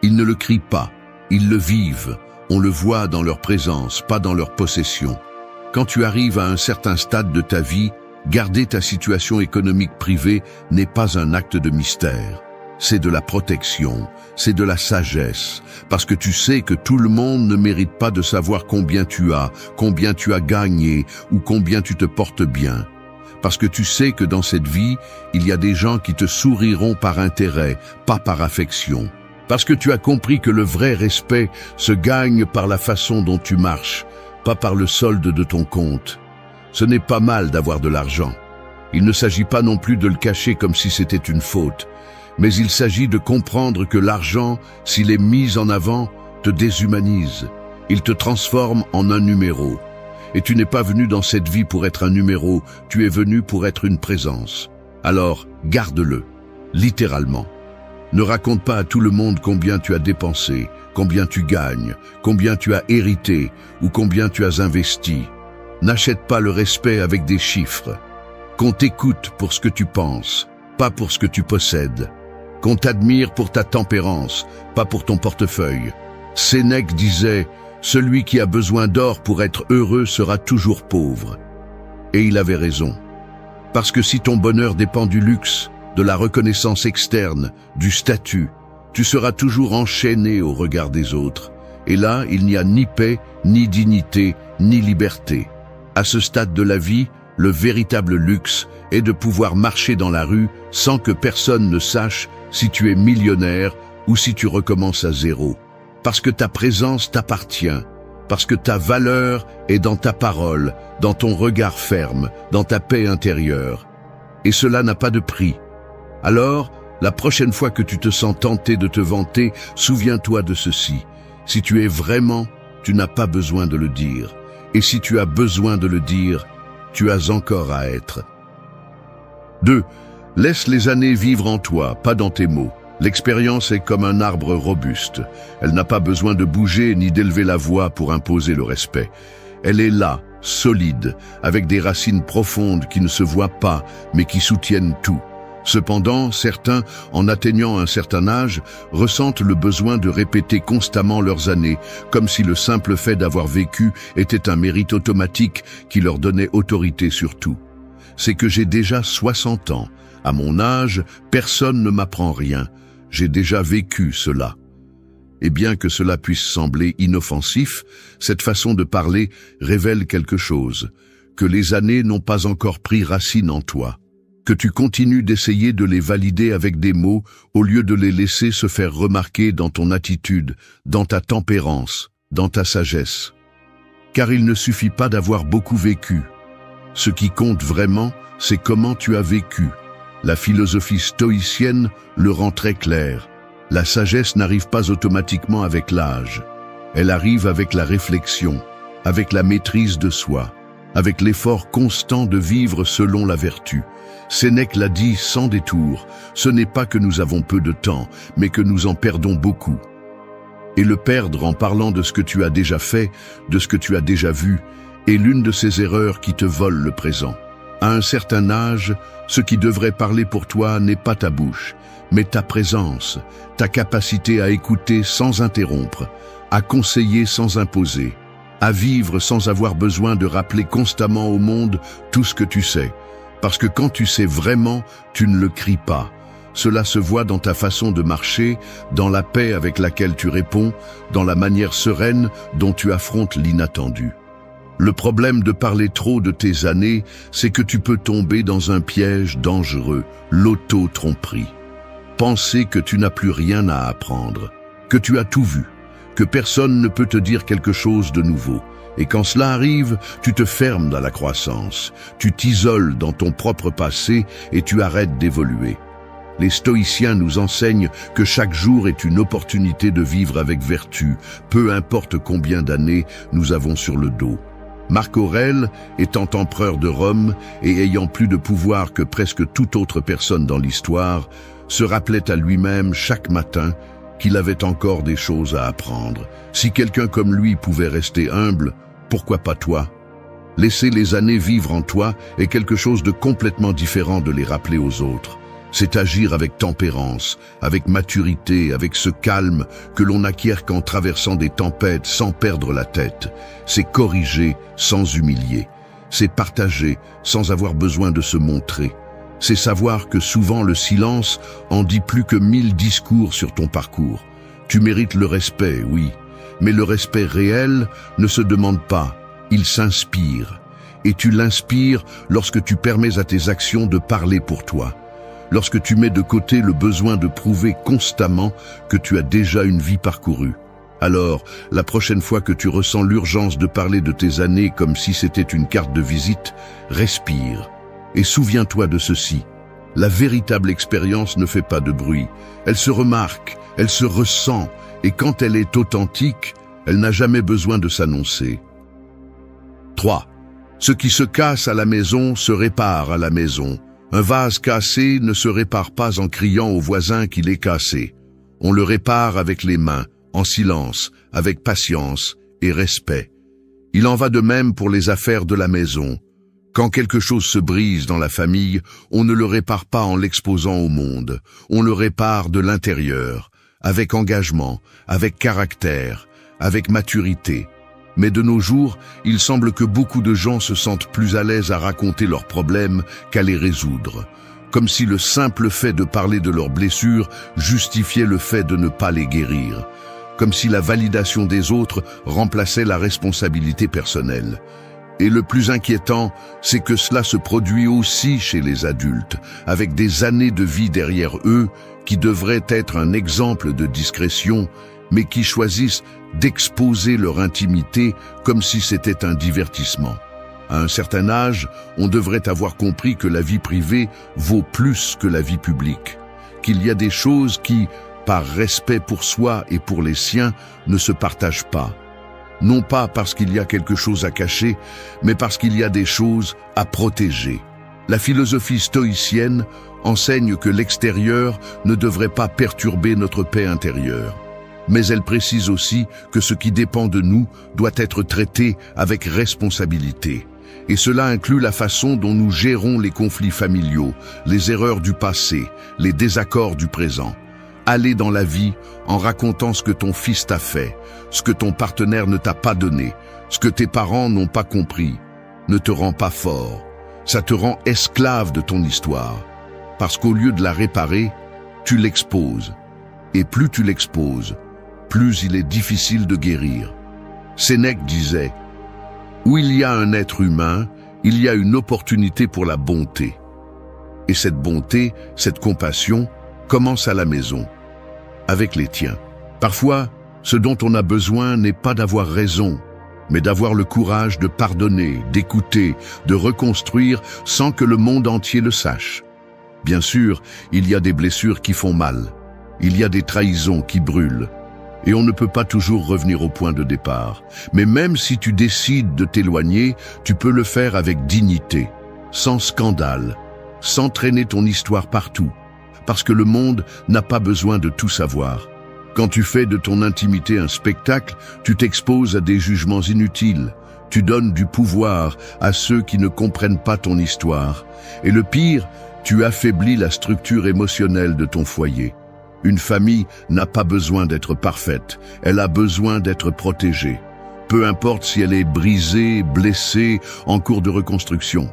Speaker 1: Ils ne le crient pas, ils le vivent. On le voit dans leur présence, pas dans leur possession. Quand tu arrives à un certain stade de ta vie, garder ta situation économique privée n'est pas un acte de mystère. C'est de la protection, c'est de la sagesse, parce que tu sais que tout le monde ne mérite pas de savoir combien tu as gagné ou combien tu te portes bien. Parce que tu sais que dans cette vie, il y a des gens qui te souriront par intérêt, pas par affection. Parce que tu as compris que le vrai respect se gagne par la façon dont tu marches, pas par le solde de ton compte. Ce n'est pas mal d'avoir de l'argent. Il ne s'agit pas non plus de le cacher comme si c'était une faute, mais il s'agit de comprendre que l'argent, s'il est mis en avant, te déshumanise. Il te transforme en un numéro. Et tu n'es pas venu dans cette vie pour être un numéro, tu es venu pour être une présence. Alors, garde-le, littéralement. Ne raconte pas à tout le monde combien tu as dépensé, combien tu gagnes, combien tu as hérité ou combien tu as investi. N'achète pas le respect avec des chiffres. Qu'on t'écoute pour ce que tu penses, pas pour ce que tu possèdes. Qu'on t'admire pour ta tempérance, pas pour ton portefeuille. Sénèque disait « Celui qui a besoin d'or pour être heureux sera toujours pauvre ». Et il avait raison. Parce que si ton bonheur dépend du luxe, de la reconnaissance externe, du statut, tu seras toujours enchaîné au regard des autres. Et là, il n'y a ni paix, ni dignité, ni liberté. À ce stade de la vie, le véritable luxe est de pouvoir marcher dans la rue sans que personne ne sache si tu es millionnaire ou si tu recommences à zéro. Parce que ta présence t'appartient, parce que ta valeur est dans ta parole, dans ton regard ferme, dans ta paix intérieure. Et cela n'a pas de prix. Alors, la prochaine fois que tu te sens tenté de te vanter, souviens-toi de ceci. Si tu es vraiment, tu n'as pas besoin de le dire. Et si tu as besoin de le dire, tu as encore à être. 2. Laisse les années vivre en toi, pas dans tes mots. L'expérience est comme un arbre robuste. Elle n'a pas besoin de bouger ni d'élever la voix pour imposer le respect. Elle est là, solide, avec des racines profondes qui ne se voient pas, mais qui soutiennent tout. Cependant, certains, en atteignant un certain âge, ressentent le besoin de répéter constamment leurs années, comme si le simple fait d'avoir vécu était un mérite automatique qui leur donnait autorité sur tout. C'est que j'ai déjà 60 ans. À mon âge, personne ne m'apprend rien. J'ai déjà vécu cela. Et bien que cela puisse sembler inoffensif, cette façon de parler révèle quelque chose, que les années n'ont pas encore pris racine en toi. Que tu continues d'essayer de les valider avec des mots au lieu de les laisser se faire remarquer dans ton attitude, dans ta tempérance, dans ta sagesse. Car il ne suffit pas d'avoir beaucoup vécu. Ce qui compte vraiment, c'est comment tu as vécu. La philosophie stoïcienne le rend très clair. La sagesse n'arrive pas automatiquement avec l'âge. Elle arrive avec la réflexion, avec la maîtrise de soi, avec l'effort constant de vivre selon la vertu. Sénèque l'a dit sans détour, ce n'est pas que nous avons peu de temps, mais que nous en perdons beaucoup. Et le perdre en parlant de ce que tu as déjà fait, de ce que tu as déjà vu, est l'une de ces erreurs qui te volent le présent. À un certain âge, ce qui devrait parler pour toi n'est pas ta bouche, mais ta présence, ta capacité à écouter sans interrompre, à conseiller sans imposer, à vivre sans avoir besoin de rappeler constamment au monde tout ce que tu sais. Parce que quand tu sais vraiment, tu ne le cries pas. Cela se voit dans ta façon de marcher, dans la paix avec laquelle tu réponds, dans la manière sereine dont tu affrontes l'inattendu. Le problème de parler trop de tes années, c'est que tu peux tomber dans un piège dangereux, l'auto-tromperie. Penser que tu n'as plus rien à apprendre, que tu as tout vu, que personne ne peut te dire quelque chose de nouveau. Et quand cela arrive, tu te fermes dans la croissance, tu t'isoles dans ton propre passé et tu arrêtes d'évoluer. Les stoïciens nous enseignent que chaque jour est une opportunité de vivre avec vertu, peu importe combien d'années nous avons sur le dos. Marc Aurèle, étant empereur de Rome et ayant plus de pouvoir que presque toute autre personne dans l'histoire, se rappelait à lui-même chaque matin qu'il avait encore des choses à apprendre. Si quelqu'un comme lui pouvait rester humble, pourquoi pas toi? Laisser les années vivre en toi est quelque chose de complètement différent de les rappeler aux autres. C'est agir avec tempérance, avec maturité, avec ce calme que l'on acquiert qu'en traversant des tempêtes sans perdre la tête. C'est corriger sans humilier. C'est partager sans avoir besoin de se montrer. C'est savoir que souvent le silence en dit plus que 1000 discours sur ton parcours. Tu mérites le respect, oui, mais le respect réel ne se demande pas, il s'inspire. et tu l'inspires lorsque tu permets à tes actions de parler pour toi. Lorsque tu mets de côté le besoin de prouver constamment que tu as déjà une vie parcourue. Alors, la prochaine fois que tu ressens l'urgence de parler de tes années comme si c'était une carte de visite, respire et souviens-toi de ceci. La véritable expérience ne fait pas de bruit. Elle se remarque, elle se ressent, et quand elle est authentique, elle n'a jamais besoin de s'annoncer. 3. Ce qui se casse à la maison se répare à la maison. Un vase cassé ne se répare pas en criant au voisin qu'il est cassé. On le répare avec les mains, en silence, avec patience et respect. Il en va de même pour les affaires de la maison. Quand quelque chose se brise dans la famille, on ne le répare pas en l'exposant au monde. On le répare de l'intérieur, avec engagement, avec caractère, avec maturité. Mais de nos jours, il semble que beaucoup de gens se sentent plus à l'aise à raconter leurs problèmes qu'à les résoudre. Comme si le simple fait de parler de leurs blessures justifiait le fait de ne pas les guérir. Comme si la validation des autres remplaçait la responsabilité personnelle. Et le plus inquiétant, c'est que cela se produit aussi chez les adultes, avec des années de vie derrière eux qui devraient être un exemple de discrétion, mais qui choisissent d'exposer leur intimité comme si c'était un divertissement. À un certain âge, on devrait avoir compris que la vie privée vaut plus que la vie publique, qu'il y a des choses qui, par respect pour soi et pour les siens, ne se partagent pas. Non pas parce qu'il y a quelque chose à cacher, mais parce qu'il y a des choses à protéger. La philosophie stoïcienne enseigne que l'extérieur ne devrait pas perturber notre paix intérieure. Mais elle précise aussi que ce qui dépend de nous doit être traité avec responsabilité. Et cela inclut la façon dont nous gérons les conflits familiaux, les erreurs du passé, les désaccords du présent. Aller dans la vie en racontant ce que ton fils t'a fait, ce que ton partenaire ne t'a pas donné, ce que tes parents n'ont pas compris, ne te rend pas fort. Ça te rend esclave de ton histoire. Parce qu'au lieu de la réparer, tu l'exposes. Et plus tu l'exposes, plus il est difficile de guérir. Sénèque disait « Où il y a un être humain, il y a une opportunité pour la bonté. » Et cette bonté, cette compassion, commence à la maison, avec les tiens. Parfois, ce dont on a besoin n'est pas d'avoir raison, mais d'avoir le courage de pardonner, d'écouter, de reconstruire sans que le monde entier le sache. Bien sûr, il y a des blessures qui font mal. Il y a des trahisons qui brûlent. Et on ne peut pas toujours revenir au point de départ. Mais même si tu décides de t'éloigner, tu peux le faire avec dignité, sans scandale, sans traîner ton histoire partout. Parce que le monde n'a pas besoin de tout savoir. Quand tu fais de ton intimité un spectacle, tu t'exposes à des jugements inutiles. Tu donnes du pouvoir à ceux qui ne comprennent pas ton histoire. Et le pire, tu affaiblis la structure émotionnelle de ton foyer. Une famille n'a pas besoin d'être parfaite, elle a besoin d'être protégée. Peu importe si elle est brisée, blessée, en cours de reconstruction.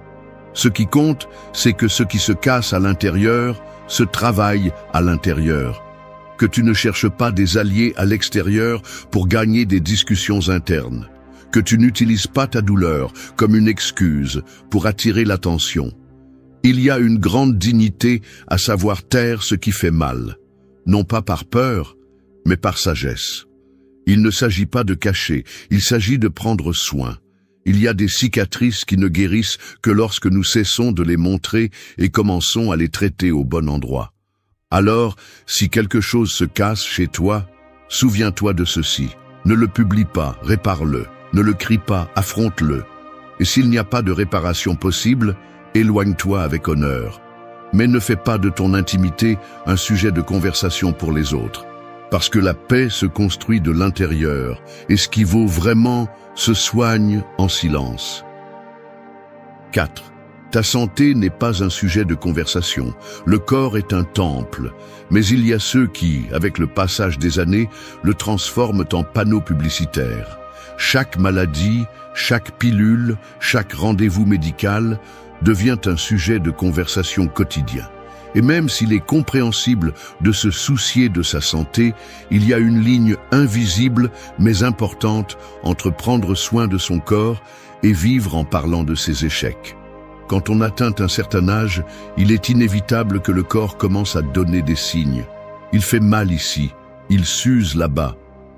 Speaker 1: Ce qui compte, c'est que ce qui se casse à l'intérieur se travaille à l'intérieur. Que tu ne cherches pas des alliés à l'extérieur pour gagner des discussions internes. Que tu n'utilises pas ta douleur comme une excuse pour attirer l'attention. Il y a une grande dignité à savoir taire ce qui fait mal. Non pas par peur, mais par sagesse. Il ne s'agit pas de cacher, il s'agit de prendre soin. Il y a des cicatrices qui ne guérissent que lorsque nous cessons de les montrer et commençons à les traiter au bon endroit. Alors, si quelque chose se casse chez toi, souviens-toi de ceci. Ne le publie pas, répare-le. Ne le crie pas, affronte-le. Et s'il n'y a pas de réparation possible, éloigne-toi avec honneur. Mais ne fais pas de ton intimité un sujet de conversation pour les autres. Parce que la paix se construit de l'intérieur, et ce qui vaut vraiment se soigne en silence. 4. Ta santé n'est pas un sujet de conversation. Le corps est un temple, mais il y a ceux qui, avec le passage des années, le transforment en panneau publicitaire. Chaque maladie, chaque pilule, chaque rendez-vous médical devient un sujet de conversation quotidien. Et même s'il est compréhensible de se soucier de sa santé, il y a une ligne invisible mais importante entre prendre soin de son corps et vivre en parlant de ses échecs. Quand on atteint un certain âge, il est inévitable que le corps commence à donner des signes. Il fait mal ici, il s'use là-bas.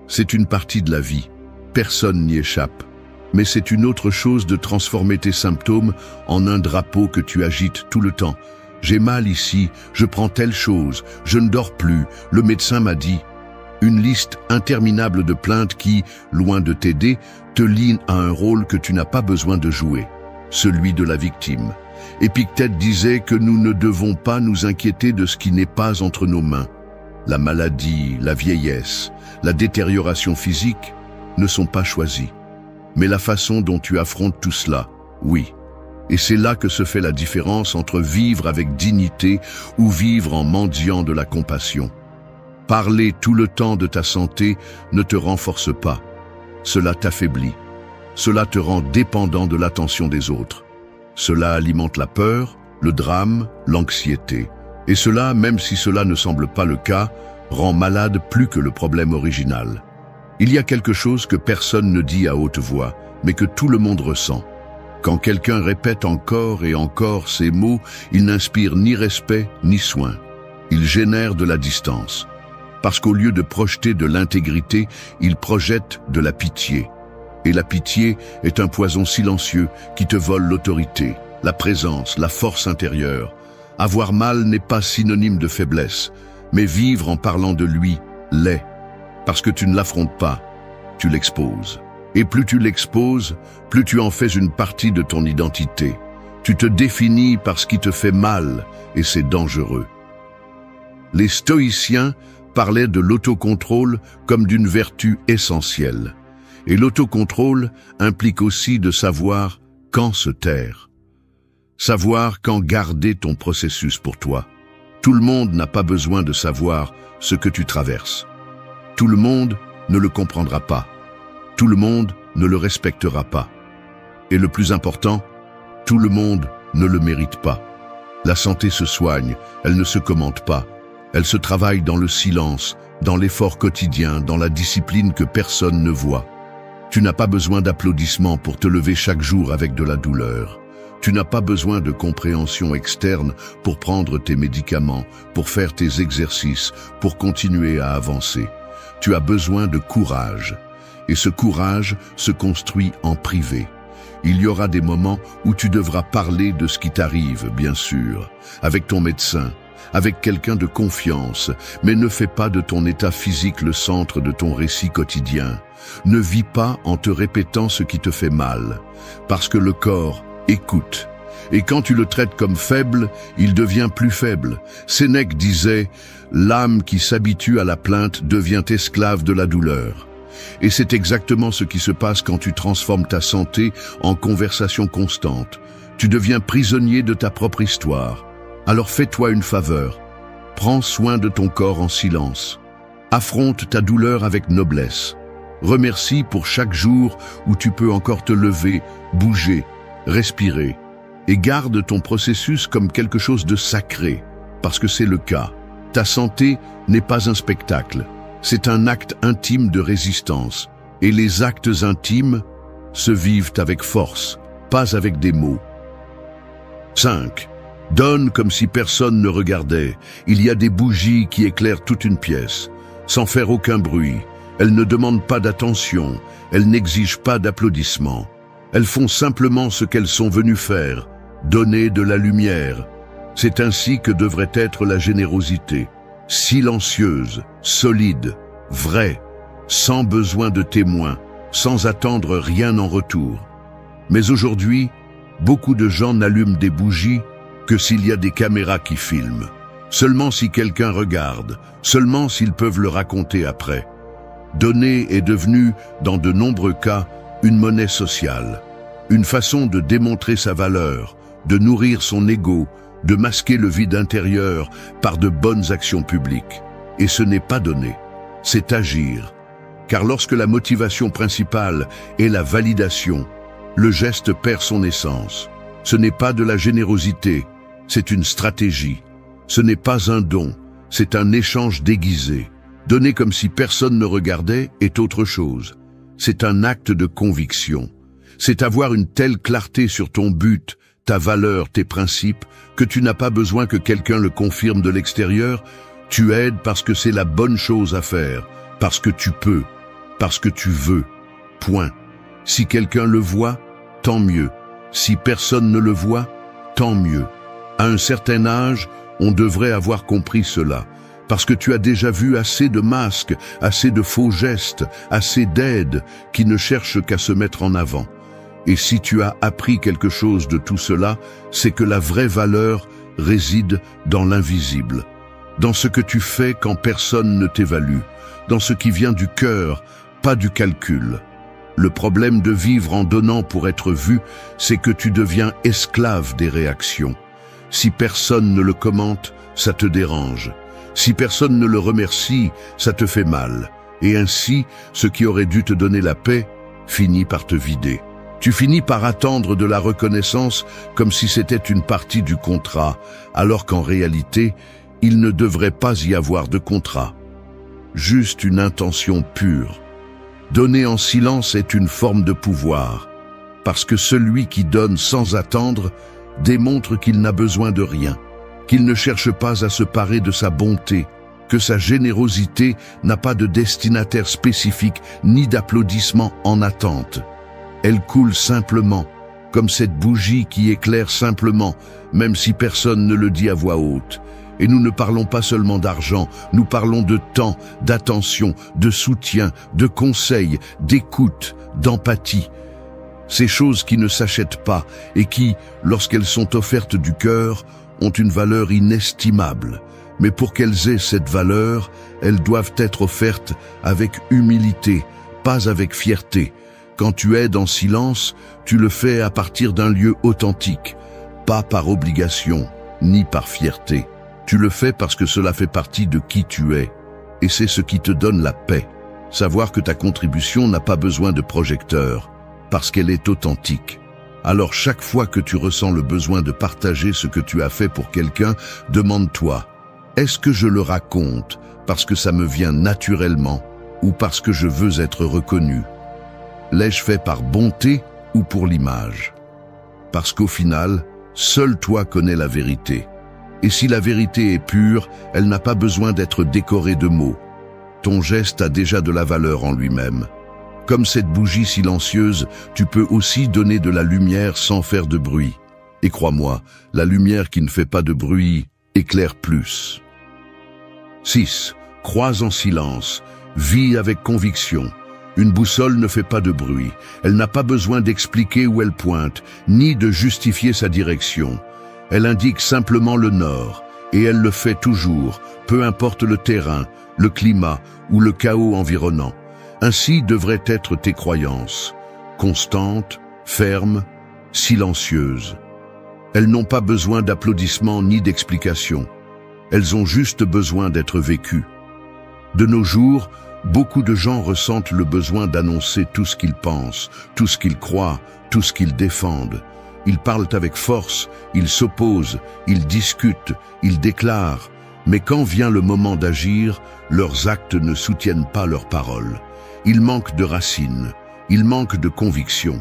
Speaker 1: C'est une partie de la vie. Personne n'y échappe. Mais c'est une autre chose de transformer tes symptômes en un drapeau que tu agites tout le temps. J'ai mal ici, je prends telle chose, je ne dors plus, le médecin m'a dit. Une liste interminable de plaintes qui, loin de t'aider, te lient à un rôle que tu n'as pas besoin de jouer, celui de la victime. Épictète disait que nous ne devons pas nous inquiéter de ce qui n'est pas entre nos mains. La maladie, la vieillesse, la détérioration physique ne sont pas choisis. Mais la façon dont tu affrontes tout cela, oui. Et c'est là que se fait la différence entre vivre avec dignité ou vivre en mendiant de la compassion. Parler tout le temps de ta santé ne te renforce pas. Cela t'affaiblit. Cela te rend dépendant de l'attention des autres. Cela alimente la peur, le drame, l'anxiété. Et cela, même si cela ne semble pas le cas, rend malade plus que le problème original. Il y a quelque chose que personne ne dit à haute voix, mais que tout le monde ressent. Quand quelqu'un répète encore et encore ces mots, il n'inspire ni respect ni soin. Il génère de la distance. Parce qu'au lieu de projeter de l'intégrité, il projette de la pitié. Et la pitié est un poison silencieux qui te vole l'autorité, la présence, la force intérieure. Avoir mal n'est pas synonyme de faiblesse, mais vivre en parlant de lui l'est. Parce que tu ne l'affrontes pas, tu l'exposes. Et plus tu l'exposes, plus tu en fais une partie de ton identité. Tu te définis par ce qui te fait mal, et c'est dangereux. Les stoïciens parlaient de l'autocontrôle comme d'une vertu essentielle. Et l'autocontrôle implique aussi de savoir quand se taire. Savoir quand garder ton processus pour toi. Tout le monde n'a pas besoin de savoir ce que tu traverses. Tout le monde ne le comprendra pas. Tout le monde ne le respectera pas. Et le plus important, tout le monde ne le mérite pas. La santé se soigne, elle ne se commente pas. Elle se travaille dans le silence, dans l'effort quotidien, dans la discipline que personne ne voit. Tu n'as pas besoin d'applaudissements pour te lever chaque jour avec de la douleur. Tu n'as pas besoin de compréhension externe pour prendre tes médicaments, pour faire tes exercices, pour continuer à avancer. Tu as besoin de courage. Et ce courage se construit en privé. Il y aura des moments où tu devras parler de ce qui t'arrive, bien sûr, avec ton médecin, avec quelqu'un de confiance, mais ne fais pas de ton état physique le centre de ton récit quotidien. Ne vis pas en te répétant ce qui te fait mal, parce que le corps écoute. Et quand tu le traites comme faible, il devient plus faible. Sénèque disait « L'âme qui s'habitue à la plainte devient esclave de la douleur ». Et c'est exactement ce qui se passe quand tu transformes ta santé en conversation constante. Tu deviens prisonnier de ta propre histoire. Alors fais-toi une faveur. Prends soin de ton corps en silence. Affronte ta douleur avec noblesse. Remercie pour chaque jour où tu peux encore te lever, bouger, respirer. Et garde ton processus comme quelque chose de sacré, parce que c'est le cas. Ta santé n'est pas un spectacle. C'est un acte intime de résistance. Et les actes intimes se vivent avec force, pas avec des mots. 5. Donne comme si personne ne regardait. Il y a des bougies qui éclairent toute une pièce, sans faire aucun bruit. Elles ne demandent pas d'attention, elles n'exigent pas d'applaudissements. Elles font simplement ce qu'elles sont venues faire, donner de la lumière. C'est ainsi que devrait être la générosité. Silencieuse, solide, vraie, sans besoin de témoins, sans attendre rien en retour. Mais aujourd'hui, beaucoup de gens n'allument des bougies que s'il y a des caméras qui filment. Seulement si quelqu'un regarde, seulement s'ils peuvent le raconter après. Donner est devenu, dans de nombreux cas, une monnaie sociale. Une façon de démontrer sa valeur, de nourrir son ego, de masquer le vide intérieur par de bonnes actions publiques. Et ce n'est pas donner, c'est agir. Car lorsque la motivation principale est la validation, le geste perd son essence. Ce n'est pas de la générosité, c'est une stratégie. Ce n'est pas un don, c'est un échange déguisé. Donner comme si personne ne regardait est autre chose. C'est un acte de conviction. C'est avoir une telle clarté sur ton but, ta valeur, tes principes, que tu n'as pas besoin que quelqu'un le confirme de l'extérieur. Tu aides parce que c'est la bonne chose à faire, parce que tu peux, parce que tu veux. Point. Si quelqu'un le voit, tant mieux. Si personne ne le voit, tant mieux. À un certain âge, on devrait avoir compris cela, parce que tu as déjà vu assez de masques, assez de faux gestes, assez d'aides qui ne cherchent qu'à se mettre en avant. Et si tu as appris quelque chose de tout cela, c'est que la vraie valeur réside dans l'invisible, dans ce que tu fais quand personne ne t'évalue, dans ce qui vient du cœur, pas du calcul. Le problème de vivre en donnant pour être vu, c'est que tu deviens esclave des réactions. Si personne ne le commente, ça te dérange. Si personne ne le remercie, ça te fait mal. Et ainsi, ce qui aurait dû te donner la paix finit par te vider. Tu finis par attendre de la reconnaissance comme si c'était une partie du contrat, alors qu'en réalité, il ne devrait pas y avoir de contrat. Juste une intention pure. Donner en silence est une forme de pouvoir, parce que celui qui donne sans attendre démontre qu'il n'a besoin de rien, qu'il ne cherche pas à se parer de sa bonté, que sa générosité n'a pas de destinataire spécifique ni d'applaudissements en attente. Elle coule simplement, comme cette bougie qui éclaire simplement, même si personne ne le dit à voix haute. Et nous ne parlons pas seulement d'argent, nous parlons de temps, d'attention, de soutien, de conseils, d'écoute, d'empathie. Ces choses qui ne s'achètent pas et qui, lorsqu'elles sont offertes du cœur, ont une valeur inestimable. Mais pour qu'elles aient cette valeur, elles doivent être offertes avec humilité, pas avec fierté. Quand tu aides en silence, tu le fais à partir d'un lieu authentique, pas par obligation, ni par fierté. Tu le fais parce que cela fait partie de qui tu es, et c'est ce qui te donne la paix. Savoir que ta contribution n'a pas besoin de projecteur, parce qu'elle est authentique. Alors chaque fois que tu ressens le besoin de partager ce que tu as fait pour quelqu'un, demande-toi, est-ce que je le raconte parce que ça me vient naturellement ou parce que je veux être reconnu? L'ai-je fait par bonté ou pour l'image? Parce qu'au final, seul toi connais la vérité. Et si la vérité est pure, elle n'a pas besoin d'être décorée de mots. Ton geste a déjà de la valeur en lui-même. Comme cette bougie silencieuse, tu peux aussi donner de la lumière sans faire de bruit. Et crois-moi, la lumière qui ne fait pas de bruit éclaire plus. 6. Crois en silence. Vis avec conviction. Une boussole ne fait pas de bruit. Elle n'a pas besoin d'expliquer où elle pointe, ni de justifier sa direction. Elle indique simplement le nord, et elle le fait toujours, peu importe le terrain, le climat ou le chaos environnant. Ainsi devraient être tes croyances, constantes, fermes, silencieuses. Elles n'ont pas besoin d'applaudissements ni d'explications. Elles ont juste besoin d'être vécues. De nos jours, beaucoup de gens ressentent le besoin d'annoncer tout ce qu'ils pensent, tout ce qu'ils croient, tout ce qu'ils défendent. Ils parlent avec force, ils s'opposent, ils discutent, ils déclarent. Mais quand vient le moment d'agir, leurs actes ne soutiennent pas leurs paroles. Ils manquent de racines, ils manquent de conviction.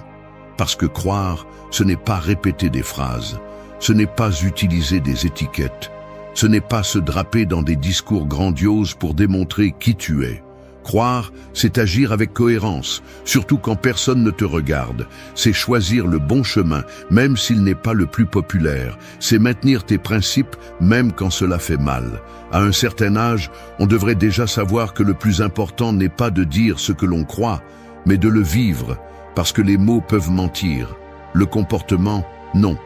Speaker 1: Parce que croire, ce n'est pas répéter des phrases, ce n'est pas utiliser des étiquettes, ce n'est pas se draper dans des discours grandioses pour démontrer qui tu es. Croire, c'est agir avec cohérence, surtout quand personne ne te regarde. C'est choisir le bon chemin, même s'il n'est pas le plus populaire. C'est maintenir tes principes, même quand cela fait mal. À un certain âge, on devrait déjà savoir que le plus important n'est pas de dire ce que l'on croit, mais de le vivre, parce que les mots peuvent mentir. Le comportement, non.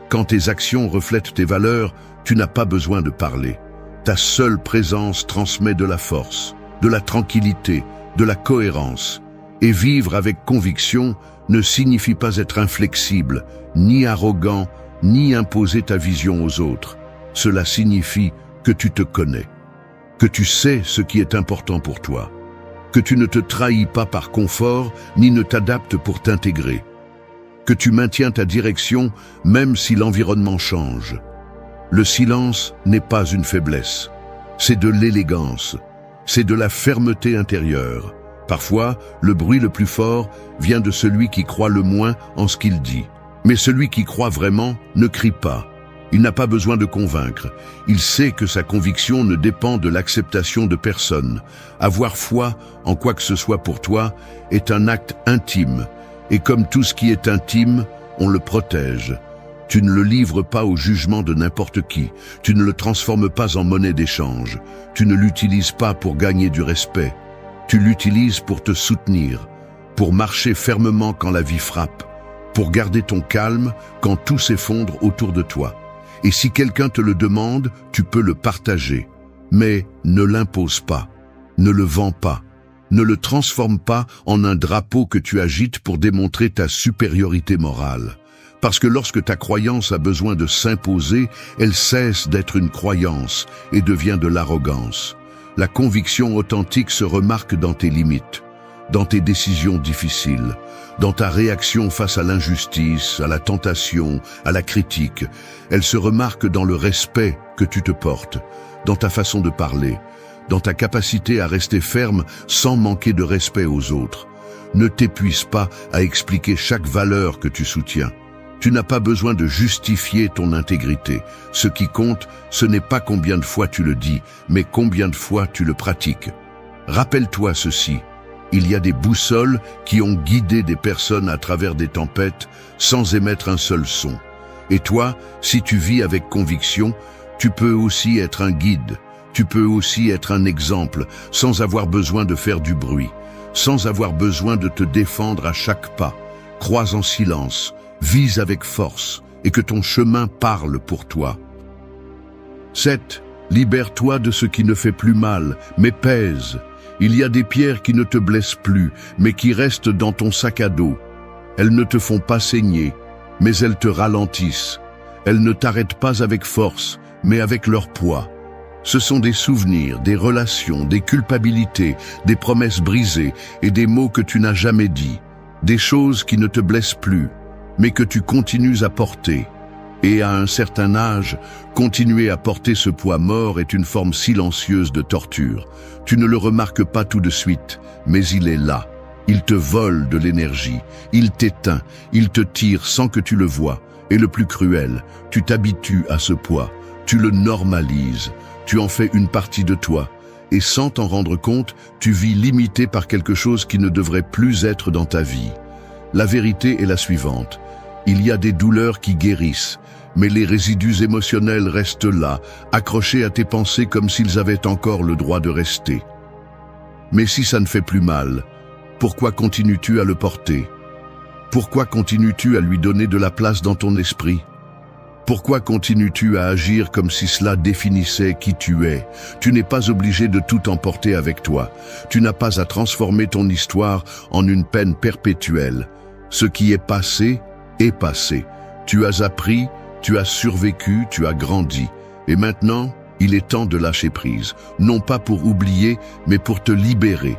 Speaker 1: Quand tes actions reflètent tes valeurs, tu n'as pas besoin de parler. Ta seule présence transmet de la force, de la tranquillité, de la cohérence. Et vivre avec conviction ne signifie pas être inflexible, ni arrogant, ni imposer ta vision aux autres. Cela signifie que tu te connais, que tu sais ce qui est important pour toi, que tu ne te trahis pas par confort, ni ne t'adaptes pour t'intégrer, que tu maintiens ta direction même si l'environnement change. Le silence n'est pas une faiblesse. C'est de l'élégance. C'est de la fermeté intérieure. Parfois, le bruit le plus fort vient de celui qui croit le moins en ce qu'il dit. Mais celui qui croit vraiment ne crie pas. Il n'a pas besoin de convaincre. Il sait que sa conviction ne dépend de l'acceptation de personne. Avoir foi en quoi que ce soit pour toi est un acte intime. Et comme tout ce qui est intime, on le protège. Tu ne le livres pas au jugement de n'importe qui. Tu ne le transformes pas en monnaie d'échange. Tu ne l'utilises pas pour gagner du respect. Tu l'utilises pour te soutenir, pour marcher fermement quand la vie frappe, pour garder ton calme quand tout s'effondre autour de toi. Et si quelqu'un te le demande, tu peux le partager. Mais ne l'impose pas, ne le vends pas, ne le transforme pas en un drapeau que tu agites pour démontrer ta supériorité morale. Parce que lorsque ta croyance a besoin de s'imposer, elle cesse d'être une croyance et devient de l'arrogance. La conviction authentique se remarque dans tes limites, dans tes décisions difficiles, dans ta réaction face à l'injustice, à la tentation, à la critique. Elle se remarque dans le respect que tu te portes, dans ta façon de parler, dans ta capacité à rester ferme sans manquer de respect aux autres. Ne t'épuise pas à expliquer chaque valeur que tu soutiens. Tu n'as pas besoin de justifier ton intégrité. Ce qui compte, ce n'est pas combien de fois tu le dis, mais combien de fois tu le pratiques. Rappelle-toi ceci. Il y a des boussoles qui ont guidé des personnes à travers des tempêtes sans émettre un seul son. Et toi, si tu vis avec conviction, tu peux aussi être un guide. Tu peux aussi être un exemple, sans avoir besoin de faire du bruit, sans avoir besoin de te défendre à chaque pas. Crois en silence, vise avec force, et que ton chemin parle pour toi. 7. Libère-toi de ce qui ne fait plus mal, mais pèse. Il y a des pierres qui ne te blessent plus, mais qui restent dans ton sac à dos. Elles ne te font pas saigner, mais elles te ralentissent. Elles ne t'arrêtent pas avec force, mais avec leur poids. Ce sont des souvenirs, des relations, des culpabilités, des promesses brisées et des mots que tu n'as jamais dits. Des choses qui ne te blessent plus, mais que tu continues à porter. Et à un certain âge, continuer à porter ce poids mort est une forme silencieuse de torture. Tu ne le remarques pas tout de suite, mais il est là. Il te vole de l'énergie, il t'éteint, il te tire sans que tu le vois. Et le plus cruel, tu t'habitues à ce poids, tu le normalises, tu en fais une partie de toi. Et sans t'en rendre compte, tu vis limité par quelque chose qui ne devrait plus être dans ta vie. La vérité est la suivante. Il y a des douleurs qui guérissent, mais les résidus émotionnels restent là, accrochés à tes pensées comme s'ils avaient encore le droit de rester. Mais si ça ne fait plus mal, pourquoi continues-tu à le porter? Pourquoi continues-tu à lui donner de la place dans ton esprit? Pourquoi continues-tu à agir comme si cela définissait qui tu es? Tu n'es pas obligé de tout emporter avec toi. Tu n'as pas à transformer ton histoire en une peine perpétuelle. Ce qui est passé est passé. Tu as appris, tu as survécu, tu as grandi. Et maintenant, il est temps de lâcher prise. Non pas pour oublier, mais pour te libérer.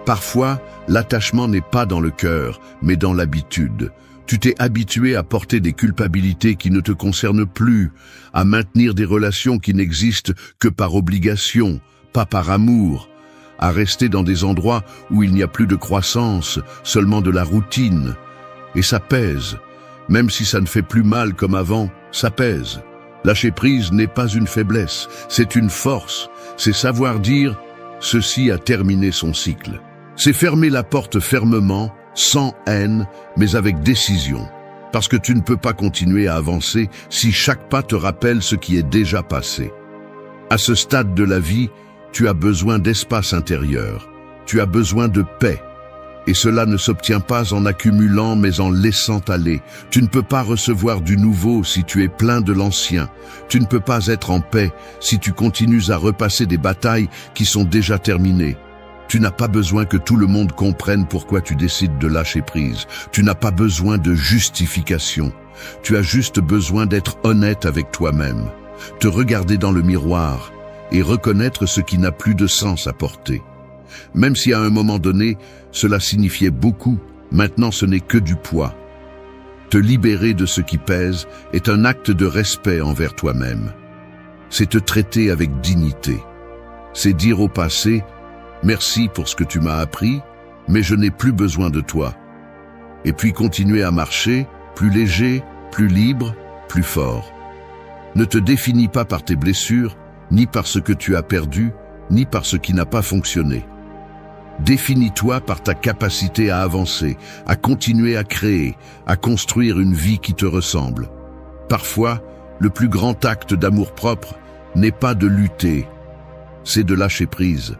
Speaker 1: Parfois, l'attachement n'est pas dans le cœur, mais dans l'habitude. Tu t'es habitué à porter des culpabilités qui ne te concernent plus, à maintenir des relations qui n'existent que par obligation, pas par amour, à rester dans des endroits où il n'y a plus de croissance, seulement de la routine. Et ça pèse. Même si ça ne fait plus mal comme avant, ça pèse. Lâcher prise n'est pas une faiblesse, c'est une force. C'est savoir dire « ceci a terminé son cycle ». C'est fermer la porte fermement, sans haine, mais avec décision. Parce que tu ne peux pas continuer à avancer si chaque pas te rappelle ce qui est déjà passé. À ce stade de la vie, tu as besoin d'espace intérieur. Tu as besoin de paix. Et cela ne s'obtient pas en accumulant, mais en laissant aller. Tu ne peux pas recevoir du nouveau si tu es plein de l'ancien. Tu ne peux pas être en paix si tu continues à repasser des batailles qui sont déjà terminées. Tu n'as pas besoin que tout le monde comprenne pourquoi tu décides de lâcher prise. Tu n'as pas besoin de justification. Tu as juste besoin d'être honnête avec toi-même, te regarder dans le miroir et reconnaître ce qui n'a plus de sens à porter. Même si à un moment donné, cela signifiait beaucoup, maintenant ce n'est que du poids. Te libérer de ce qui pèse est un acte de respect envers toi-même. c'est te traiter avec dignité. C'est dire au passé, merci pour ce que tu m'as appris, mais je n'ai plus besoin de toi. Et puis continuer à marcher, plus léger, plus libre, plus fort. Ne te définis pas par tes blessures, ni par ce que tu as perdu, ni par ce qui n'a pas fonctionné. Définis-toi par ta capacité à avancer, à continuer à créer, à construire une vie qui te ressemble. Parfois, le plus grand acte d'amour-propre n'est pas de lutter, c'est de lâcher prise.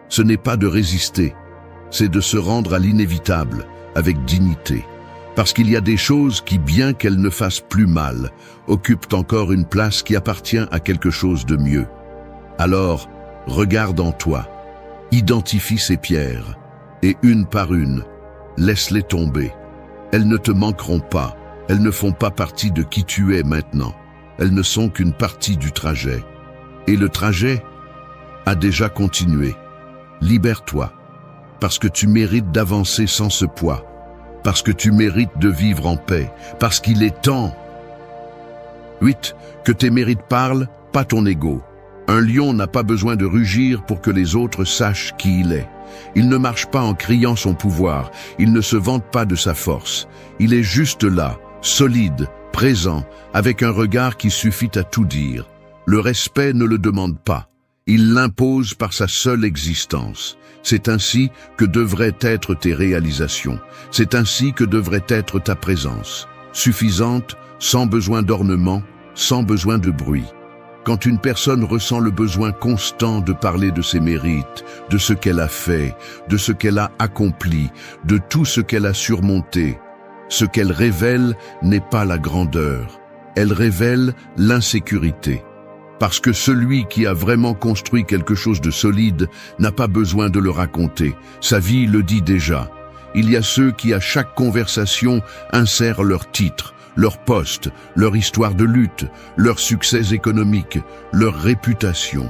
Speaker 1: Ce n'est pas de résister, c'est de se rendre à l'inévitable, avec dignité. Parce qu'il y a des choses qui, bien qu'elles ne fassent plus mal, occupent encore une place qui appartient à quelque chose de mieux. Alors, regarde en toi, identifie ces pierres, et une par une, laisse-les tomber. Elles ne te manqueront pas, elles ne font pas partie de qui tu es maintenant. Elles ne sont qu'une partie du trajet. Et le trajet a déjà continué. Libère-toi, parce que tu mérites d'avancer sans ce poids, parce que tu mérites de vivre en paix, parce qu'il est temps. 8. Que tes mérites parlent, pas ton ego. Un lion n'a pas besoin de rugir pour que les autres sachent qui il est. Il ne marche pas en criant son pouvoir, il ne se vante pas de sa force. Il est juste là, solide, présent, avec un regard qui suffit à tout dire. Le respect ne le demande pas, il l'impose par sa seule existence. C'est ainsi que devraient être tes réalisations, c'est ainsi que devrait être ta présence, suffisante, sans besoin d'ornement, sans besoin de bruit. Quand une personne ressent le besoin constant de parler de ses mérites, de ce qu'elle a fait, de ce qu'elle a accompli, de tout ce qu'elle a surmonté, ce qu'elle révèle n'est pas la grandeur, elle révèle l'insécurité. Parce que celui qui a vraiment construit quelque chose de solide n'a pas besoin de le raconter, sa vie le dit déjà. Il y a ceux qui à chaque conversation insèrent leur titre, leur poste, leur histoire de lutte, leur succès économique, leur réputation.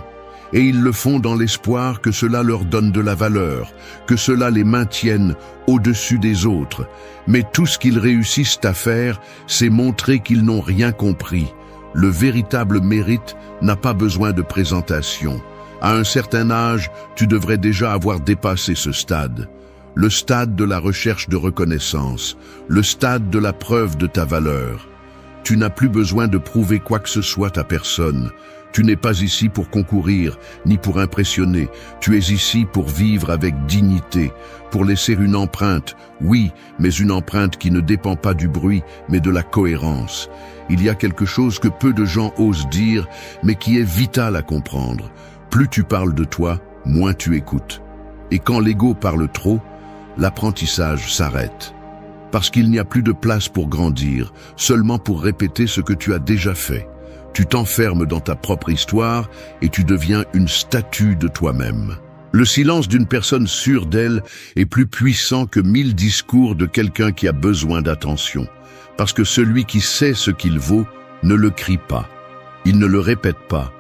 Speaker 1: Et ils le font dans l'espoir que cela leur donne de la valeur, que cela les maintienne au-dessus des autres. Mais tout ce qu'ils réussissent à faire, c'est montrer qu'ils n'ont rien compris. Le véritable mérite n'a pas besoin de présentation. À un certain âge, tu devrais déjà avoir dépassé ce stade. Le stade de la recherche de reconnaissance, le stade de la preuve de ta valeur. Tu n'as plus besoin de prouver quoi que ce soit à personne. Tu n'es pas ici pour concourir, ni pour impressionner. Tu es ici pour vivre avec dignité, pour laisser une empreinte, oui, mais une empreinte qui ne dépend pas du bruit, mais de la cohérence. Il y a quelque chose que peu de gens osent dire, mais qui est vital à comprendre. Plus tu parles de toi, moins tu écoutes. Et quand l'ego parle trop, l'apprentissage s'arrête. Parce qu'il n'y a plus de place pour grandir, seulement pour répéter ce que tu as déjà fait. Tu t'enfermes dans ta propre histoire et tu deviens une statue de toi-même. Le silence d'une personne sûre d'elle est plus puissant que 1000 discours de quelqu'un qui a besoin d'attention. Parce que celui qui sait ce qu'il vaut ne le crie pas, il ne le répète pas,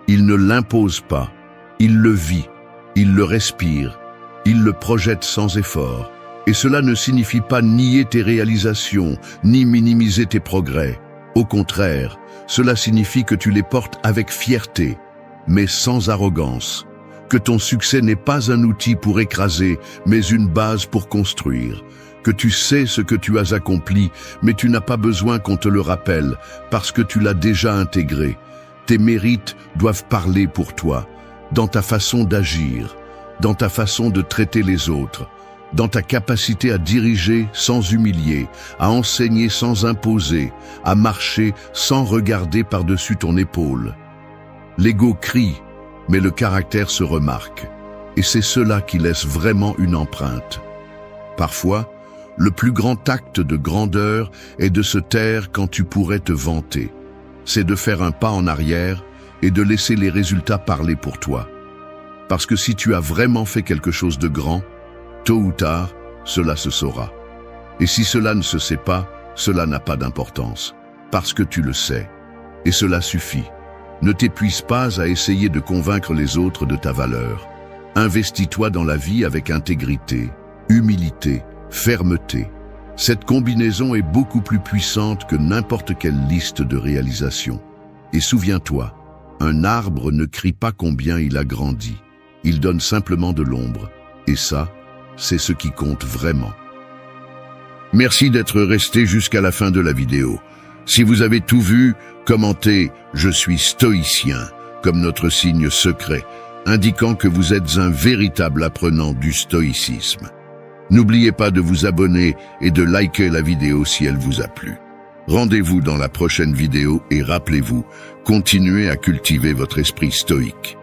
Speaker 1: il ne l'impose pas, il le vit, il le respire, il le projette sans effort. Et cela ne signifie pas nier tes réalisations, ni minimiser tes progrès. Au contraire, cela signifie que tu les portes avec fierté, mais sans arrogance. Que ton succès n'est pas un outil pour écraser, mais une base pour construire. Que tu sais ce que tu as accompli, mais tu n'as pas besoin qu'on te le rappelle, parce que tu l'as déjà intégré. Tes mérites doivent parler pour toi, dans ta façon d'agir, dans ta façon de traiter les autres, dans ta capacité à diriger sans humilier, à enseigner sans imposer, à marcher sans regarder par-dessus ton épaule. L'ego crie, mais le caractère se remarque, et c'est cela qui laisse vraiment une empreinte. Parfois, le plus grand acte de grandeur est de se taire quand tu pourrais te vanter. C'est de faire un pas en arrière et de laisser les résultats parler pour toi. Parce que si tu as vraiment fait quelque chose de grand, tôt ou tard, cela se saura. Et si cela ne se sait pas, cela n'a pas d'importance. Parce que tu le sais. Et cela suffit. Ne t'épuise pas à essayer de convaincre les autres de ta valeur. Investis-toi dans la vie avec intégrité, humilité, fermeté. Cette combinaison est beaucoup plus puissante que n'importe quelle liste de réalisations. Et souviens-toi, Un arbre ne crie pas combien il a grandi. Il donne simplement de l'ombre. Et ça, c'est ce qui compte vraiment. Merci d'être resté jusqu'à la fin de la vidéo. Si vous avez tout vu, commentez « Je suis stoïcien » comme notre signe secret, indiquant que vous êtes un véritable apprenant du stoïcisme. N'oubliez pas de vous abonner et de liker la vidéo si elle vous a plu. Rendez-vous dans la prochaine vidéo et rappelez-vous, continuez à cultiver votre esprit stoïque.